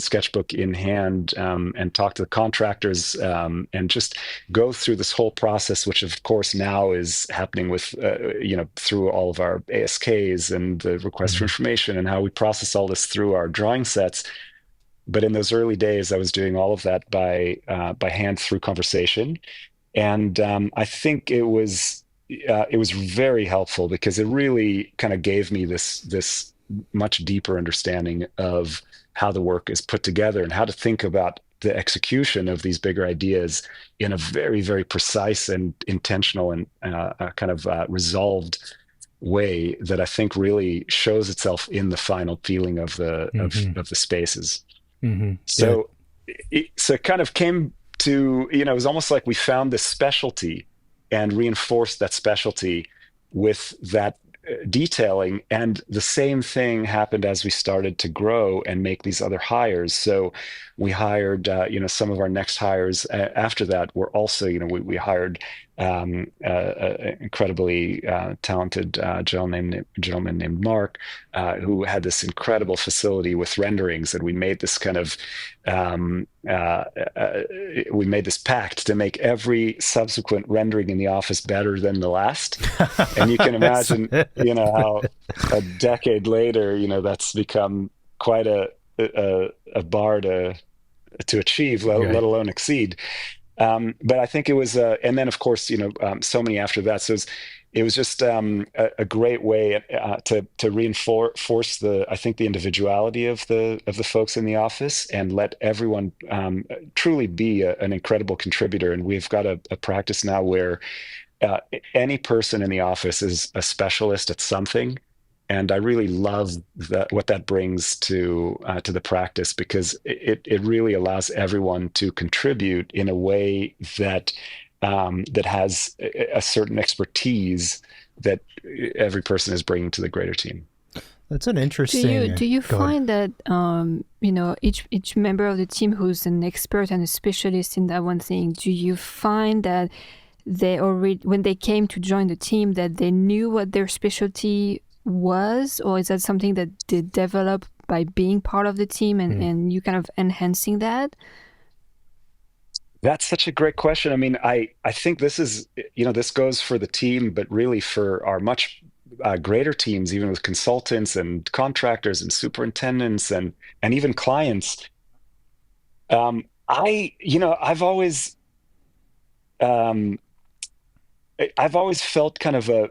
sketchbook in hand, and talk to the contractors, and just go through this whole process, which of course now is happening with, through all of our ASKs and the request for Mhm. information and how we process all this through our drawing sets. But in those early days, I was doing all of that by hand through conversation. And I think it was very helpful because it really kind of gave me this much deeper understanding of how the work is put together and how to think about the execution of these bigger ideas in a very, very precise and intentional and kind of resolved way that I think really shows itself in the final feeling of the Mhm. of the spaces. Yeah. So it kind of came to, it was almost like we found this specialty and reinforced that specialty with that detailing. And the same thing happened as we started to grow and make these other hires. So we hired, some of our next hires after that were also, we hired incredibly talented gentleman named Mark, who had this incredible facility with renderings, and we made this kind of we made this pact to make every subsequent rendering in the office better than the last. And you can That's- imagine, how a decade later, that's become quite a bar to achieve, let right. alone exceed. But I think it was, and then of course, so many after that. So it was just a great way to reinforce I think the individuality of the folks in the office, and let everyone truly be an incredible contributor. And we've got a practice now where uh, any person in the office is a specialist at something. And I really love what that brings to the practice, because it really allows everyone to contribute in a way that has a certain expertise that every person is bringing to the greater team. That's an Do you interesting. do you Go ahead. find that each member of the team who's an expert and a specialist in that one thing, do you find that they already, when they came to join the team, that they knew what their specialty was, or is that something that they develop by being part of the team, and, Mm. and you kind of enhancing that? That's such a great question. I mean, I think this goes for the team, but really for our much greater teams, even with consultants and contractors and superintendents and even clients. Um, I've always felt kind of a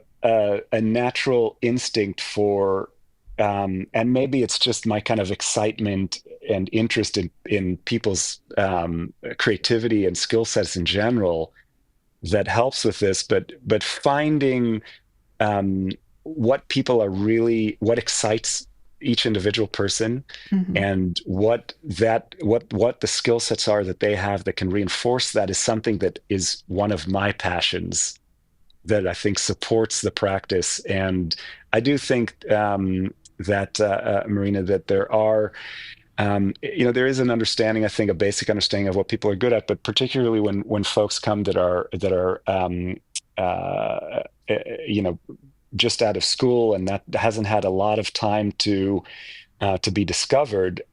natural instinct for, and maybe it's just my kind of excitement and interest in people's creativity and skill sets in general that helps with this. But finding um, what excites each individual person, Hmm. and what the skill sets are that they have that can reinforce that, is something that is one of my passions that I think supports the practice. And I do think that Marina, that there is an understanding, I think, a basic understanding of what people are good at, but particularly when folks come that are you know just out of school and that hasn't had a lot of time to be discovered.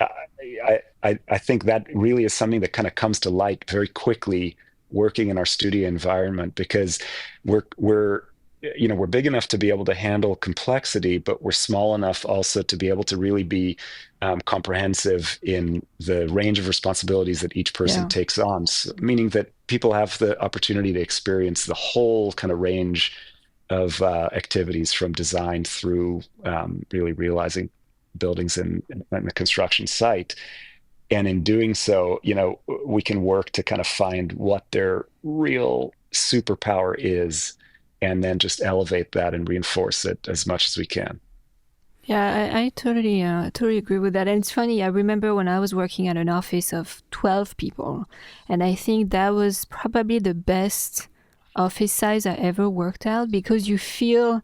I think that really is something that kind of comes to light very quickly working in our studio environment, because we're we're big enough to be able to handle complexity, but we're small enough also to be able to really be comprehensive in the range of responsibilities that each person Yeah. takes on. So, meaning that people have the opportunity to experience the whole kind of range of activities, from design through really realizing buildings in the construction site. And in doing so, we can work to kind of find what their real superpower is, and then just elevate that and reinforce it as much as we can. Yeah, I totally agree with that. And it's funny, I remember when I was working at an office of 12 people, and I think that was probably the best office size I ever worked out, because you feel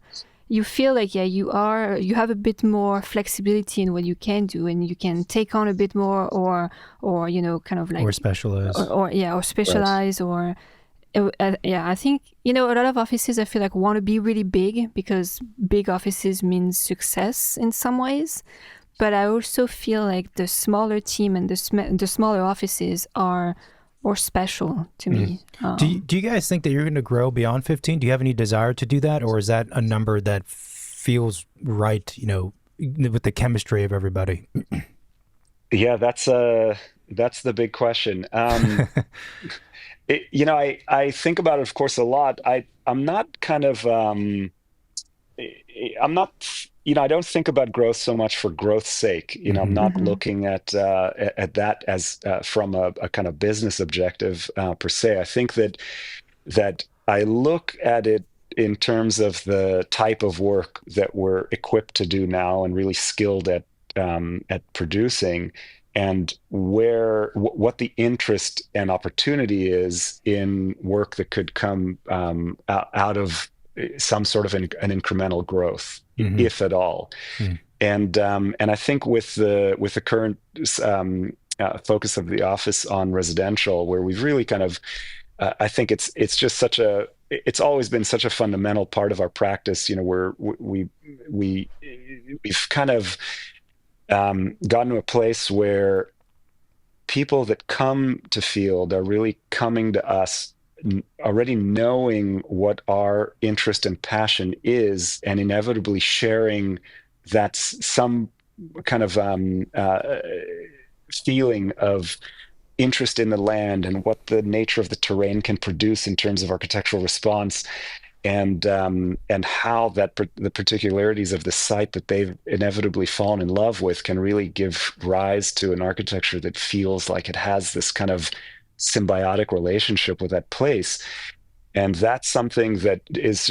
like, yeah, you have a bit more flexibility in what you can do, and you can take on a bit more, or kind of Or like, specialize. or yeah, or Right. specialize, or yeah, I think, a lot of offices, I feel like, want to be really big because big offices means success in some ways. But I also feel like the smaller team and the smaller offices are more special to Mm. me. Do you guys think that you're going to grow beyond 15? Do you have any desire to do that, or is that a number that feels right? With the chemistry of everybody. Yeah, that's the big question. I think about it, of course, a lot. I'm not kind of I'm not, I don't think about growth so much for growth's sake. I'm Hmm. not Hmm. looking at that as from a kind of business objective per se. I think that I look at it in terms of the type of work that we're equipped to do now and really skilled at producing, and what the interest and opportunity is in work that could come out of some sort of an incremental growth, Hmm. if at all. And I think with the current focus of the office on residential, where we've really kind of I think it's always been such a fundamental part of our practice. We've kind of gotten to a place where people that come to Field are really coming to us already knowing what our interest and passion is, and inevitably sharing some kind of feeling of interest in the land and what the nature of the terrain can produce in terms of architectural response, and how the particularities of the site that they've inevitably fallen in love with can really give rise to an architecture that feels like it has this kind of symbiotic relationship with that place. And that's something that is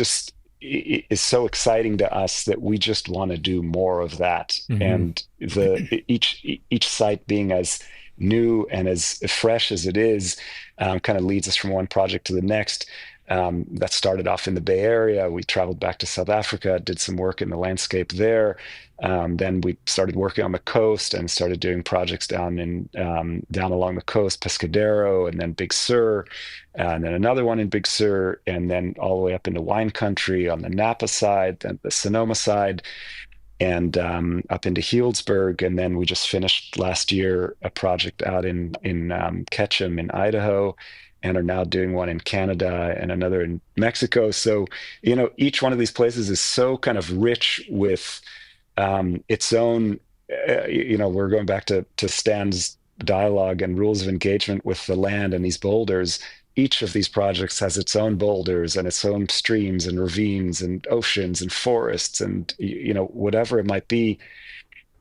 so exciting to us that we just want to do more of that. Hmm. And the each site being as new and as fresh as it is, kind of leads us from one project to the next. That started off in the Bay Area. We traveled back to South Africa, did some work in the landscape there. Then we started working on the coast and started doing projects down along the coast, Pescadero, and then Big Sur, and then another one in Big Sur, and then all the way up into wine country on the Napa side, then the Sonoma side, and up into Healdsburg. And then we just finished last year a project out in Ketchum in Idaho. and are now doing one in Canada and another in Mexico. So, each one of these places is so kind of rich with its own, we're going back to Stan's dialogue and rules of engagement with the land and these boulders. Each of these projects has its own boulders and its own streams and ravines and oceans and forests and whatever it might be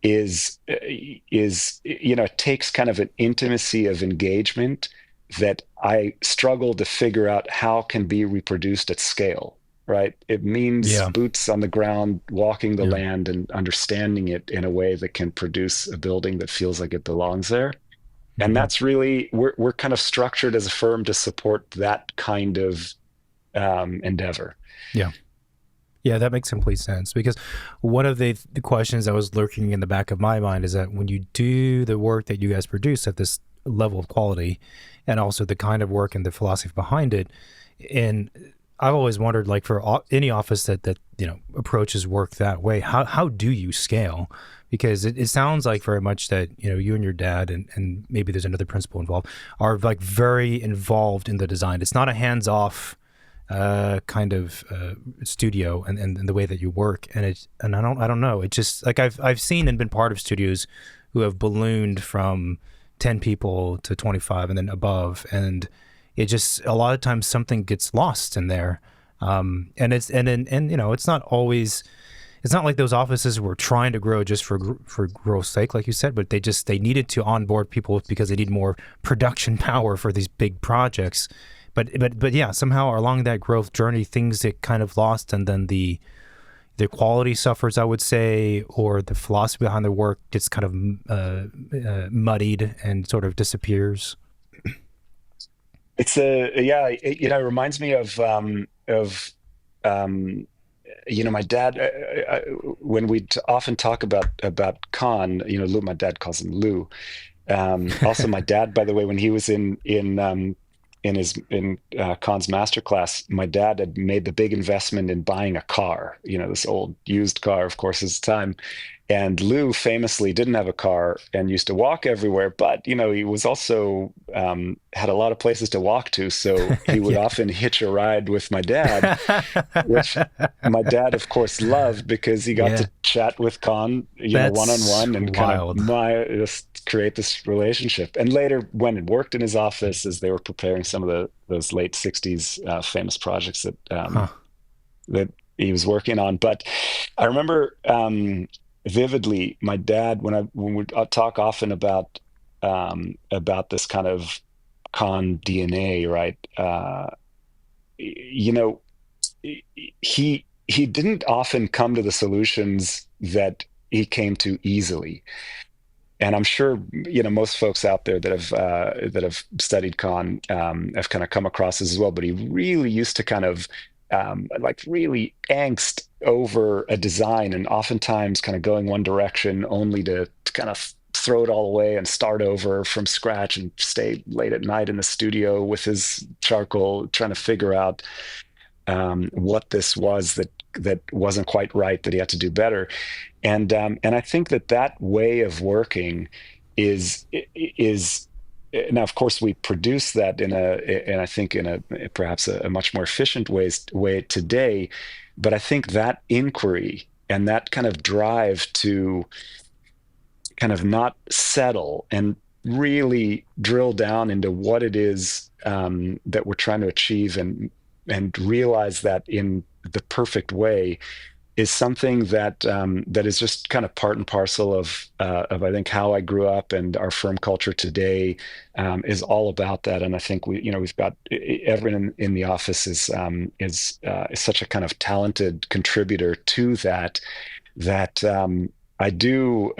is it takes kind of an intimacy of engagement that I struggle to figure out how can be reproduced at scale, right? It means Yeah. boots on the ground, walking the Yeah. land and understanding it in a way that can produce a building that feels like it belongs there. And Mhm. that's really, we're kind of structured as a firm to support that kind of endeavor. Yeah. Yeah, that makes complete sense, because one of the questions that was lurking in the back of my mind is that when you do the work that you guys produce at this level of quality, and also the kind of work and the philosophy behind it, and I've always wondered, like, for any office that approaches work that way, how do you scale? Because it sounds like very much that you and your dad, and maybe there's another principal involved, are like very involved in the design. It's not a hands off kind of studio, and the way that you work, and I don't know, it just, like, I've seen and been part of studios who have ballooned from 10 people to 25 and then above, and it just, a lot of times something gets lost in there, and it's not always, it's not like those offices were trying to grow just for growth's sake, like you said, but they needed to onboard people because they need more production power for these big projects. But yeah, somehow along that growth journey, things get kind of lost, and then the quality suffers, I would say, or the philosophy behind the work gets kind of muddied and sort of disappears. It's it reminds me of my dad, when we often talk about Khan, Lou, my dad calls him Lou. Also, my dad, by the way, when he was in Khan's masterclass, my dad had made the big investment in buying a car, this old used car, of course, at the time. And Lou famously didn't have a car and used to walk everywhere, but he was also had a lot of places to walk to, so he would Yeah. often hitch a ride with my dad, which my dad, of course, loved because he got Yeah, to chat with Khan, one on that's one, and kind of wild. just create this relationship. And later, when it worked in his office, as they were preparing some of those late '60s famous projects Huh. that he was working on. But I remember vividly my dad, when we talk often about this kind of Khan DNA, right? You know, he didn't often come to the solutions that he came to easily. And I'm sure most folks out there that have studied Khan have kind of come across this as well. But he really used to kind of like really angst over a design, and oftentimes kind of going one direction only to kind of throw it all away and start over from scratch and stay late at night in the studio with his charcoal trying to figure out what this was that wasn't quite right, that he had to do better. And I think that way of working is now, of course, we produce that and I think in a perhaps a much more efficient way today. But I think that inquiry and that kind of drive to kind of not settle and really drill down into what it is that we're trying to achieve, and realize that in the perfect way is something that is just kind of part and parcel of I think how I grew up, and our firm culture today is all about that. And I think we've got everyone in the office is such a kind of talented contributor to that I do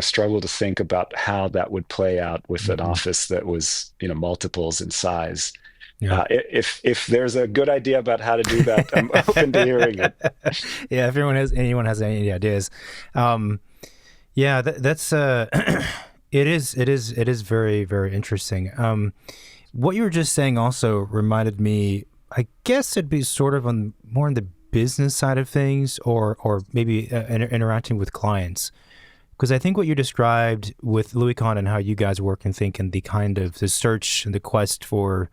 struggle to think about how that would play out with an Mhm. office that was multiples in size. Yeah. If there's a good idea about how to do that, I'm open to hearing it. Yeah, if anyone has any ideas. Um, yeah, that's it is very, very interesting. What you were just saying also reminded me, I guess it'd be sort of on more on the business side of things, or maybe interacting with clients. Because I think what you described with Louis Kahn and how you guys work and think, and the kind of the search and the quest for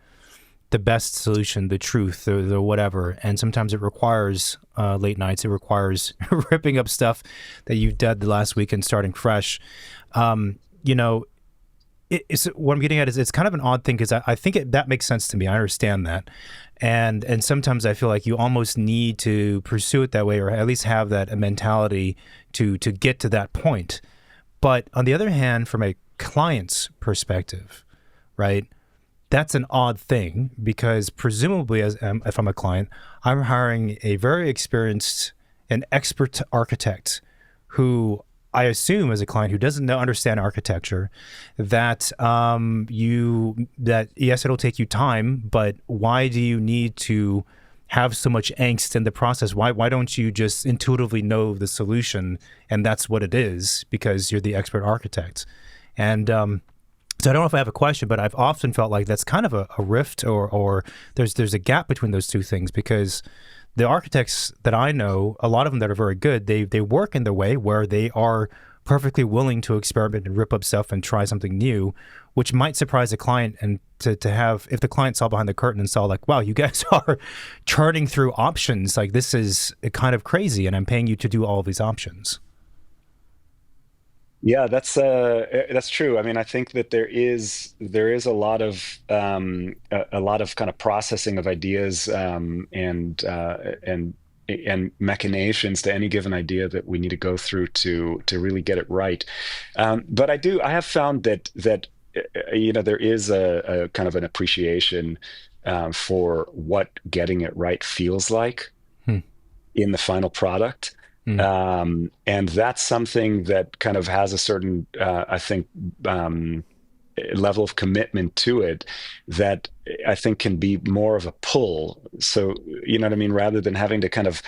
the best solution, the truth, the whatever. And sometimes it requires late nights. It requires ripping up stuff that you've done the last week and starting fresh. You know, it's what I'm getting at is it's kind of an odd thing because I think that makes sense to me. I understand that. And sometimes I feel like you almost need to pursue it that way, or at least have that mentality to get to that point. But on the other hand, from a client's perspective, right, that's an odd thing because presumably, if I'm a client, I'm hiring a very experienced and expert architect who I assume as a client who doesn't understand architecture, that yes, it'll take you time, but why do you need to have so much angst in the process? Why don't you just intuitively know the solution and that's what it is because you're the expert architect? And so I don't know if I have a question, but I've often felt like that's kind of a rift or there's a gap between those two things because the architects that I know, a lot of them that are very good, they work in the way where they are perfectly willing to experiment and rip up stuff and try something new, which might surprise a client. And to have, if the client saw behind the curtain and saw like, wow, you guys are charting through options, like this is kind of crazy and I'm paying you to do all of these options. Yeah, that's true. I mean, I think that there is a lot of kind of processing of ideas and machinations to any given idea that we need to go through to really get it right. But I have found that there is a kind of an appreciation for what getting it right feels like Hmm. in the final product. And that's something that kind of has a certain, I think, level of commitment to it that I think can be more of a pull. So, you know what I mean? Rather than having to kind of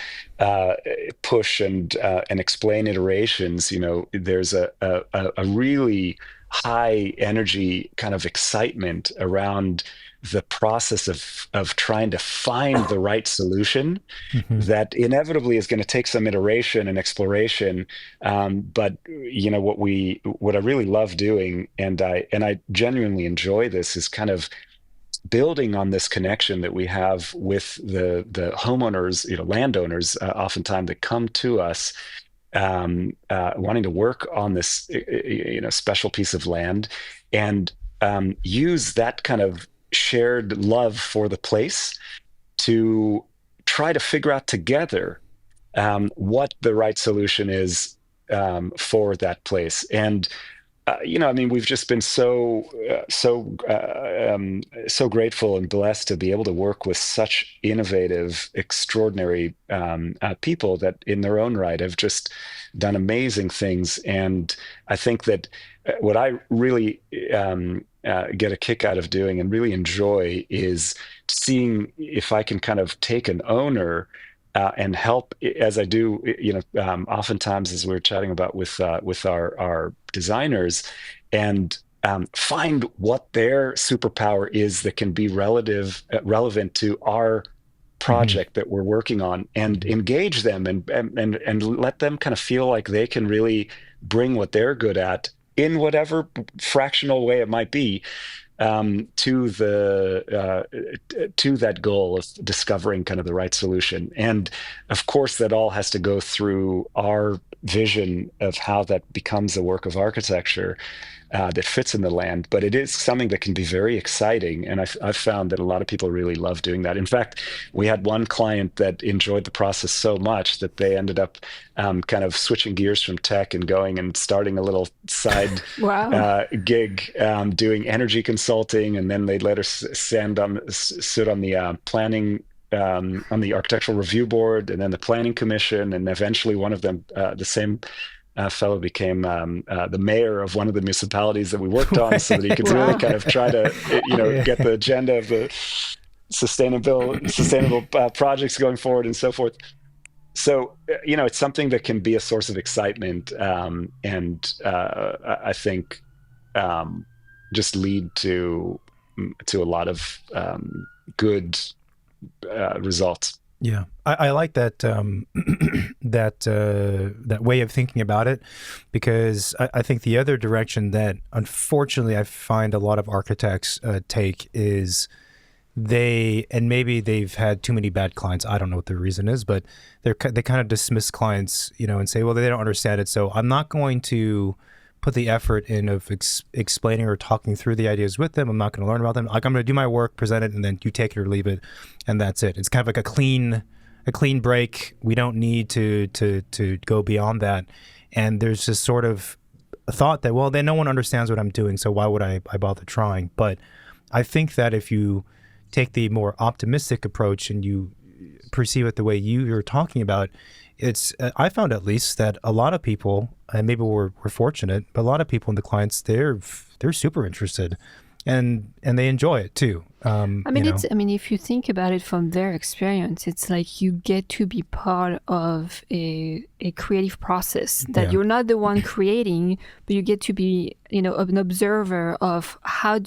push and explain iterations, there's a really high energy kind of excitement around the process of trying to find the right solution Mm-hmm. that inevitably is going to take some iteration and exploration. But what I really love doing, and I genuinely enjoy this, is kind of building on this connection that we have with the homeowners, landowners, oftentimes that come to us wanting to work on this special piece of land, and use that kind of shared love for the place to try to figure out together what the right solution is for that place. And I mean, we've just been so grateful and blessed to be able to work with such innovative, extraordinary people that, in their own right, have just done amazing things. And I think that what I really get a kick out of doing and really enjoy is seeing if I can kind of take an owner and help, as I do, oftentimes, as we were chatting about with our designers, and find what their superpower is that can be relevant to our project that we're working on, and engage them and let them kind of feel like they can really bring what they're good at in whatever fractional way it might be, to that goal of discovering kind of the right solution. And of course, that all has to go through our vision of how that becomes a work of architecture that fits in the land. But it is something that can be very exciting, and I've found that a lot of people really love doing that. In fact, we had one client that enjoyed the process so much that they ended up kind of switching gears from tech and going and starting a little side Wow. gig, doing energy consulting, and then they later sit on the planning, on the architectural review board, and then the planning commission, and eventually one of them, the same fellow, became the mayor of one of the municipalities that we worked on, so that he could really Wow. kind of try to get the agenda of the sustainable projects going forward and so forth. So it's something that can be a source of excitement, and I think just lead to a lot of good results. Yeah, I like that that way of thinking about it, because I think the other direction that unfortunately I find a lot of architects take is and maybe they've had too many bad clients. I don't know what the reason is, but they kind of dismiss clients, and say, well, they don't understand it. So I'm not going to put the effort in of explaining or talking through the ideas with them. I'm not going to learn about them. Like, I'm going to do my work, present it, and then you take it or leave it, and that's it. It's kind of like a clean break. We don't need to go beyond that. And there's this sort of thought that, well, then no one understands what I'm doing, so why would I bother trying? But I think that if you take the more optimistic approach and you perceive it the way you're talking about, it's I found at least that a lot of people, and maybe we're fortunate, but a lot of people and the clients, they're super interested, and they enjoy it too. If you think about it from their experience, it's like you get to be part of a creative process that you're not the one creating, but you get to be, an observer of how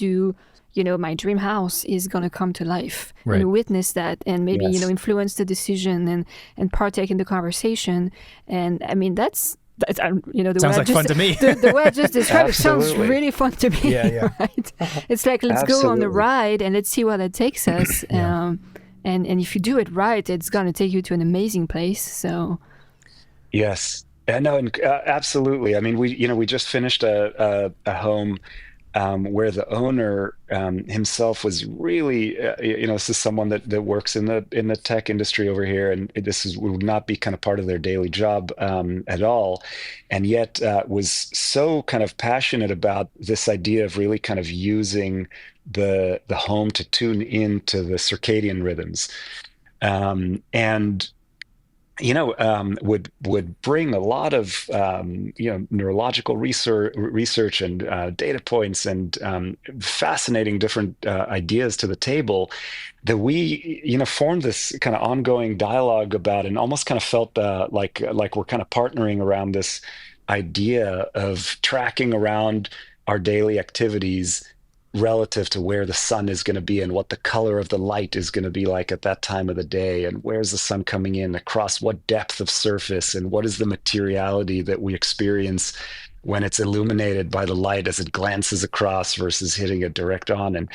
my dream house is going to come to life, right, and witness that, and maybe, Yes. influence the decision and partake in the conversation. And that's the sounds way like fun to me. the way I just described it sounds Absolutely. really fun to me. Yeah. Right? It's like, let's go on the Absolutely. ride and let's see where that takes us. Yeah. And if you do it right, it's going to take you to an amazing place. So Yes. No, and absolutely. I mean, we just finished a home where the owner himself was really, this is someone that works in the tech industry over here, and would not be kind of part of their daily job at all, and yet was so kind of passionate about this idea of really kind of using the home to tune into the circadian rhythms, and would bring a lot of neurological research and data points and fascinating different ideas to the table that we formed this kind of ongoing dialogue about, and almost kind of felt like we're kind of partnering around this idea of tracking around our daily activities relative to where the sun is going to be and what the color of the light is going to be like at that time of the day, and where's the sun coming in across what depth of surface, and what is the materiality that we experience when it's illuminated by the light as it glances across versus hitting it direct on, and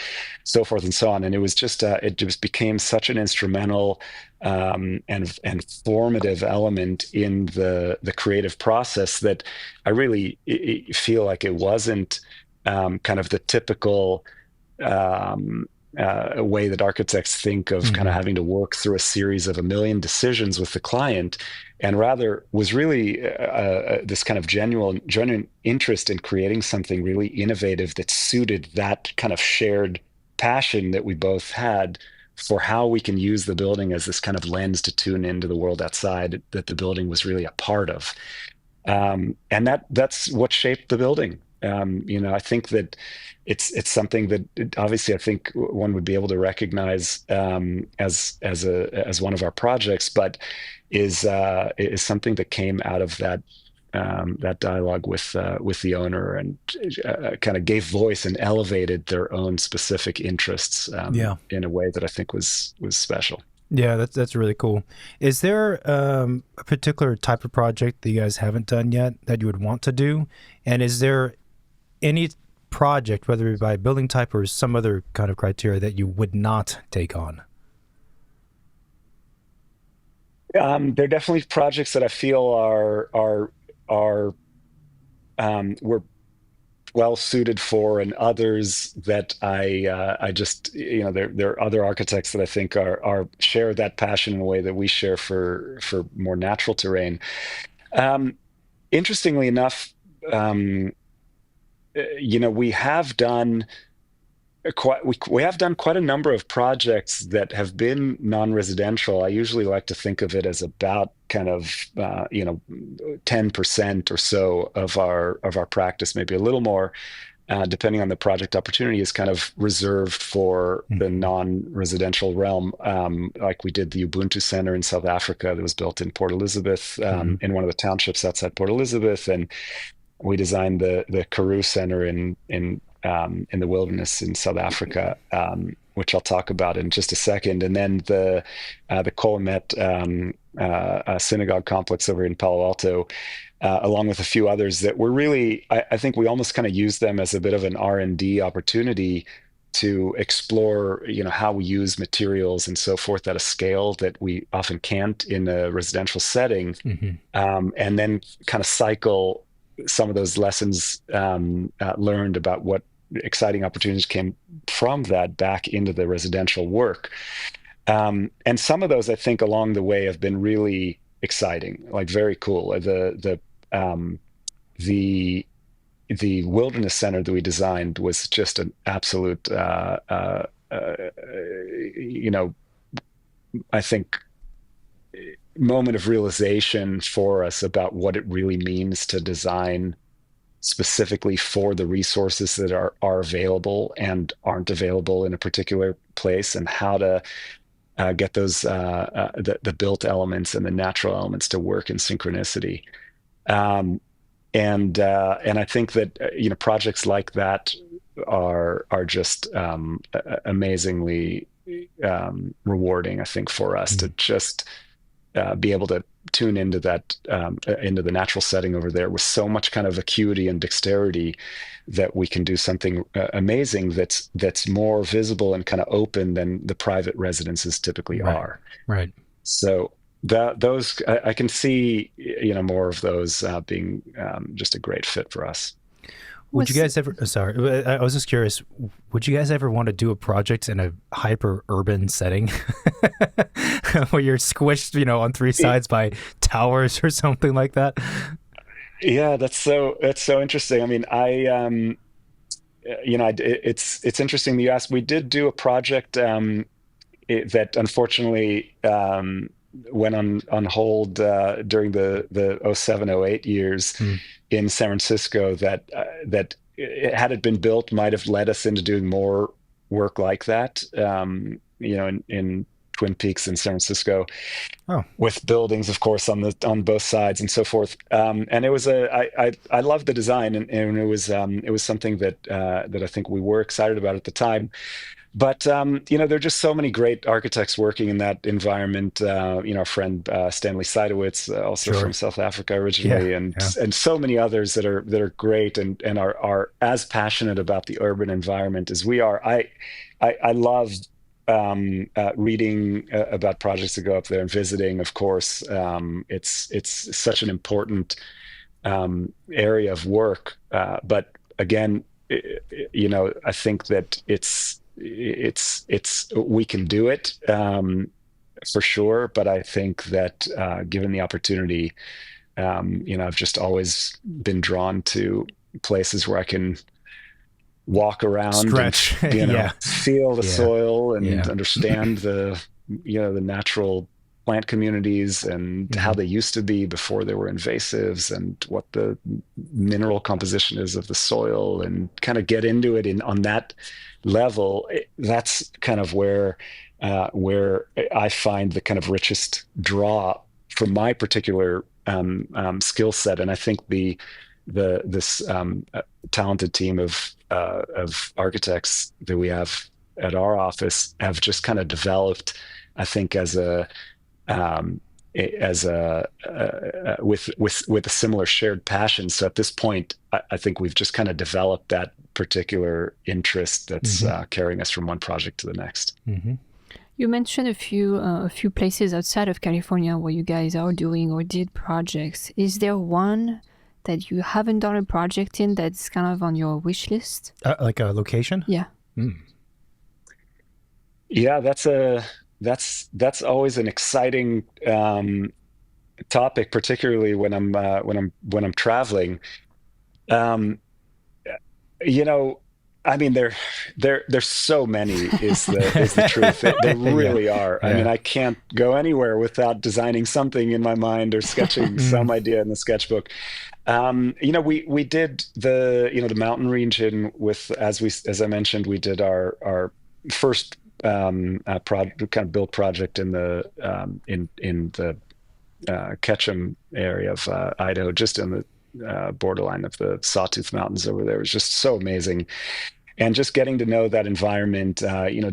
so forth and so on. And it just became such an instrumental and formative element in the creative process that I really feel like it wasn't kind of the typical way that architects think of kind of having to work through a series of a million decisions with the client, and rather was really this kind of genuine interest in creating something really innovative that suited that kind of shared passion that we both had for how we can use the building as this kind of lens to tune into the world outside that the building was really a part of. And that's what shaped the building. I think that it's something that obviously I think one would be able to recognize as one of our projects, but is something that came out of that dialogue with the owner, and kind of gave voice and elevated their own specific interests in a way that I think was special. Yeah, that's really cool. Is there a particular type of project that you guys haven't done yet that you would want to do? And is there any project, whether it be by building type or some other kind of criteria, that you would not take on? There are definitely projects that I feel are were well suited for, and others that I just there are other architects that I think are share that passion in a way that we share for more natural terrain. Interestingly enough, we have done quite a number of projects that have been non-residential. I usually like to think of it as about kind of 10% or so of our practice, maybe a little more, depending on the project opportunity, is kind of reserved for the non-residential realm. Like we did the Ubuntu Center in South Africa that was built in Port Elizabeth, in one of the townships outside Port Elizabeth, and we designed the Karoo Center in the wilderness in South Africa, which I'll talk about in just a second. And then the Kolomet synagogue complex over in Palo Alto, along with a few others that were really, I think we almost kind of used them as a bit of an R&D opportunity to explore, how we use materials and so forth at a scale that we often can't in a residential setting, Hmm. and then kind of cycle some of those lessons learned about what exciting opportunities came from that back into the residential work. And some of those, I think, along the way have been really exciting, like very cool. The the wilderness center that we designed was just an absolute, you know, I think, moment of realization for us about what it really means to design specifically for the resources that are available and aren't available in a particular place, and how to get those the built elements and the natural elements to work in synchronicity. Um, and I think that projects like that are just amazingly rewarding. I think for us to just be able to tune into that into the natural setting over there with so much kind of acuity and dexterity that we can do something amazing that's more visible and kind of open than the private residences typically Right. are. Right. So those I can see, more of those being just a great fit for us. Would you Was guys ever, sorry, I was just curious, would you guys ever want to do a project in a hyper urban setting where you're squished, on three sides by towers or something like that? Yeah, that's so interesting. I mean, it's interesting that you asked. We did do a project that unfortunately went on hold during the '07 '08 years Mm, in San Francisco. That had it been built might have led us into doing more work like that. In Twin Peaks in San Francisco, oh, with buildings, of course, on both sides and so forth. And it was I loved the design, and it was something that I think we were excited about at the time. But there are just so many great architects working in that environment. Our friend Stanley Seidowitz, also from sure. South Africa Yeah. originally, and Yeah. and so many others that are great and are as passionate about the urban environment as we are. I love reading about projects that go up there and visiting. Of course, it's such an important area of work. But again, I think that it's we can do it for sure. But I think that given the opportunity, I've just always been drawn to places where I can walk around and Stretch. Yeah. feel the Yeah. soil and Yeah. understand the natural plant communities and how Hmm. they used to be before there were invasives, and what the mineral composition is of the soil, and kind of get into it on that level. That's kind of where I find the kind of richest draw from my particular skill set. And I think this talented team of architects that we have at our office have just kind of developed, I think, um, with a similar shared passion. So at this point, I think we've just kind of developed that particular interest that's Hmm. carrying us from one project to the next. Hmm. you mentioned a few places outside of California where you guys are doing or did projects. Is there one that you haven't done a project in that's kind of on your wish list? Like a location? Yeah. Mm. Yeah, that's always an exciting topic, particularly when I'm traveling. Um, you know, I mean, there's so many is the truth. There Yeah. really are. I mean, Yeah. I can't go anywhere without designing something in my mind or sketching some Mm. idea in the sketchbook. We did the mountain region with, as I mentioned, we did our first kind of built project in the Ketchum area of Idaho, just in the borderline of the Sawtooth Mountains over there. It was just so amazing. And just getting to know that environment,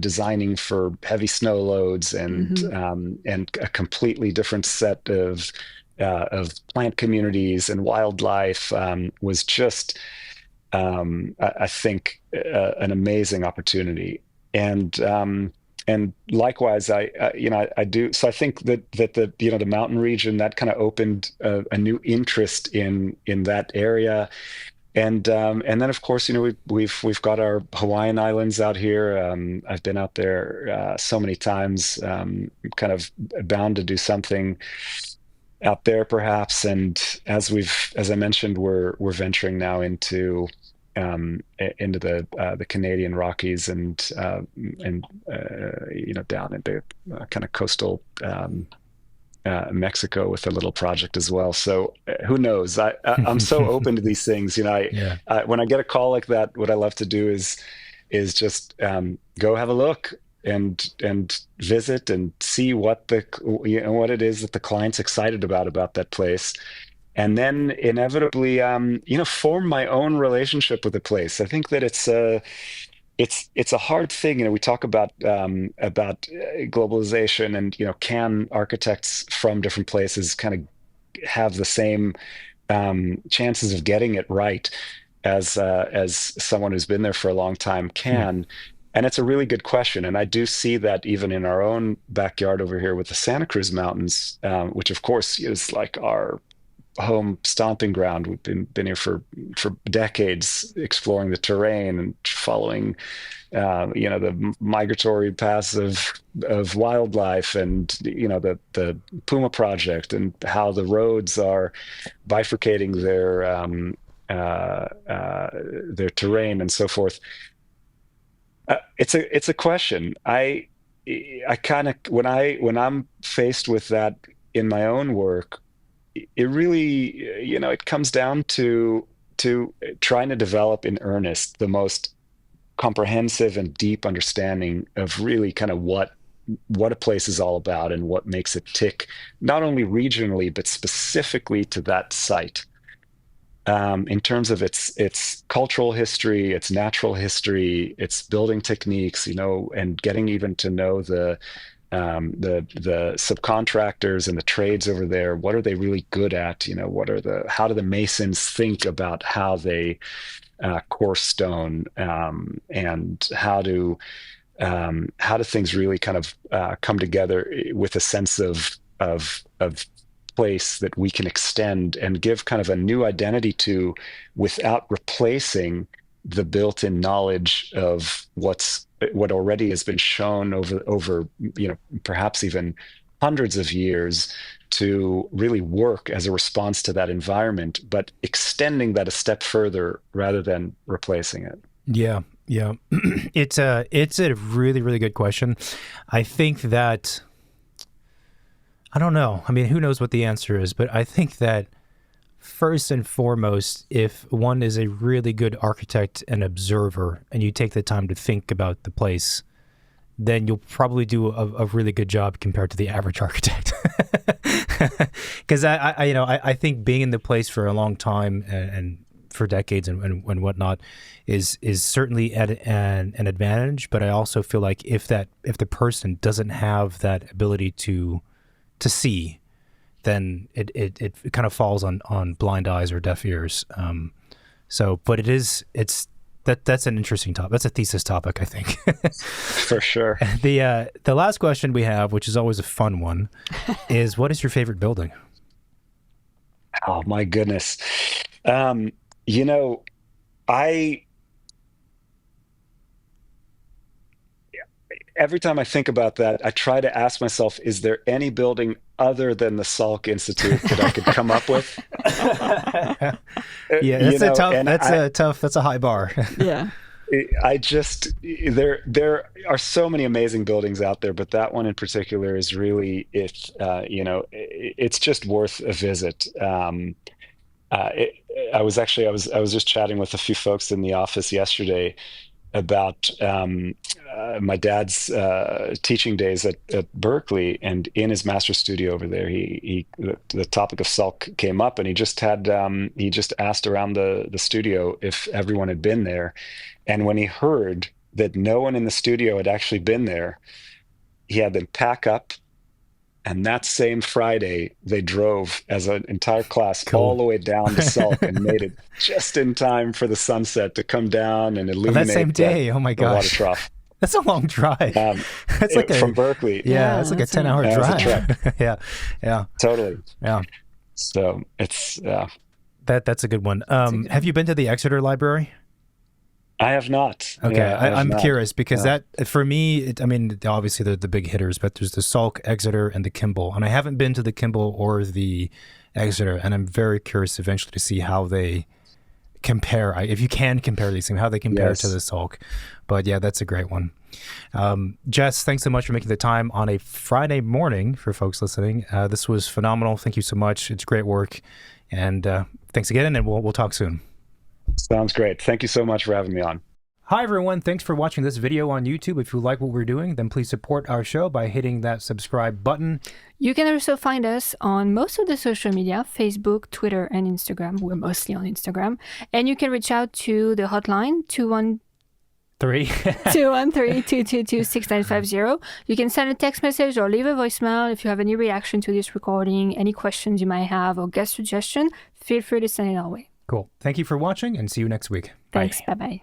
designing for heavy snow loads, Mm-hmm. and a completely different set of plant communities and wildlife, was just I think an amazing opportunity. And likewise, I do. So I think that the mountain region that kind of opened a new interest in that area. And then of course, we've got our Hawaiian Islands out here. I've been out there so many times, kind of bound to do something out there perhaps. And as I mentioned, we're venturing now into the Canadian Rockies and down into kind of coastal Mexico with a little project as well. So who knows? I'm so open to these things. Yeah. When I get a call like that, what I love to do is just go have a look and visit and see what it is that the client's excited about that place, and then inevitably form my own relationship with the place. I think that it's a hard thing. We talk about globalization, and can architects from different places kind of have the same chances of getting it right as someone who's been there for a long time Hmm. can. And it's a really good question. And I do see that even in our own backyard over here with the Santa Cruz Mountains, which of course is like our home stomping ground. We've been here for decades, exploring the terrain and following the migratory paths of wildlife, and the Puma Project, and how the roads are bifurcating their terrain and so forth. It's a question. I kind of, when I'm faced with that in my own work, it really, it comes down to trying to develop in earnest the most comprehensive and deep understanding of really kind of what a place is all about and what makes it tick, not only regionally but specifically to that site, in terms of its cultural history, its natural history, its building techniques, and getting even to know the subcontractors and the trades over there. What are they really good at? How do the masons think about how they course stone, and how do things really kind of come together with a sense of place that we can extend and give kind of a new identity to, without replacing the built-in knowledge of what already has been shown over perhaps even hundreds of years, to really work as a response to that environment, but extending that a step further rather than replacing it. Yeah, yeah. It's a really really good question. I think that I don't know. I mean, who knows what the answer is, but I think that first and foremost, if one is a really good architect and observer, and you take the time to think about the place, then you'll probably do a really good job compared to the average architect. Because I think being in the place for a long time and for decades and whatnot is certainly an advantage. But I also feel like if the person doesn't have that ability to see, then it kind of falls on blind eyes or deaf ears. But that's an interesting topic. That's a thesis topic, I think. For sure. The last question we have, which is always a fun one, is what is your favorite building? Oh my goodness. Um, you know, I every time I think about that, I try to ask myself, is there any building other than the Salk Institute that I could come up with? Yeah, You know, and that's a high bar. Yeah. I just there are so many amazing buildings out there, but that one in particular is really it's just worth a visit. It, I was just chatting with a few folks in the office yesterday about my dad's teaching days at Berkeley, and in his master studio over there, the topic of Salk came up, and he just asked around the studio if everyone had been there, and when he heard that no one in the studio had actually been there, he had them pack up And that same Friday, they drove as an entire class Cool. all the way down to Salk and made it just in time for the sunset to come down and Oh, that same illuminate day. Oh my the water gosh. trough. That's a long drive. That's like From Berkeley. yeah, it's like a that's 10-hour That was a drive. Yeah. Yeah. Totally. Yeah. So it's, That's a good one. Have you been to the Exeter Library? I have not. Okay, Yeah, I have I'm not. curious because Yeah. that for me, I mean, obviously they're the big hitters, but there's the Salk, Exeter, and the Kimball, and I haven't been to the Kimball or the Exeter, and I'm very curious eventually to see how they compare. If you can compare these things, how they compare to Yes. the Salk. But yeah, that's a great one. Jess, thanks so much for making the time on a Friday morning for folks listening. This was phenomenal. Thank you so much. It's great work, and thanks again. And we'll talk soon. Sounds great. Thank you so much for having me on. Hi everyone, thanks for watching this video on YouTube. If you like what we're doing, then please support our show by hitting that subscribe button. You can also find us on most of the social media, Facebook, Twitter, and Instagram. We're mostly on Instagram. And you can reach out to the hotline, 213-222-6950. You can send a text message or leave a voicemail if you have any reaction to this recording, any questions you might have, or guest suggestion, feel free to send it our way. Cool. Thank you for watching and see you next week. Thanks. Bye. Bye-bye.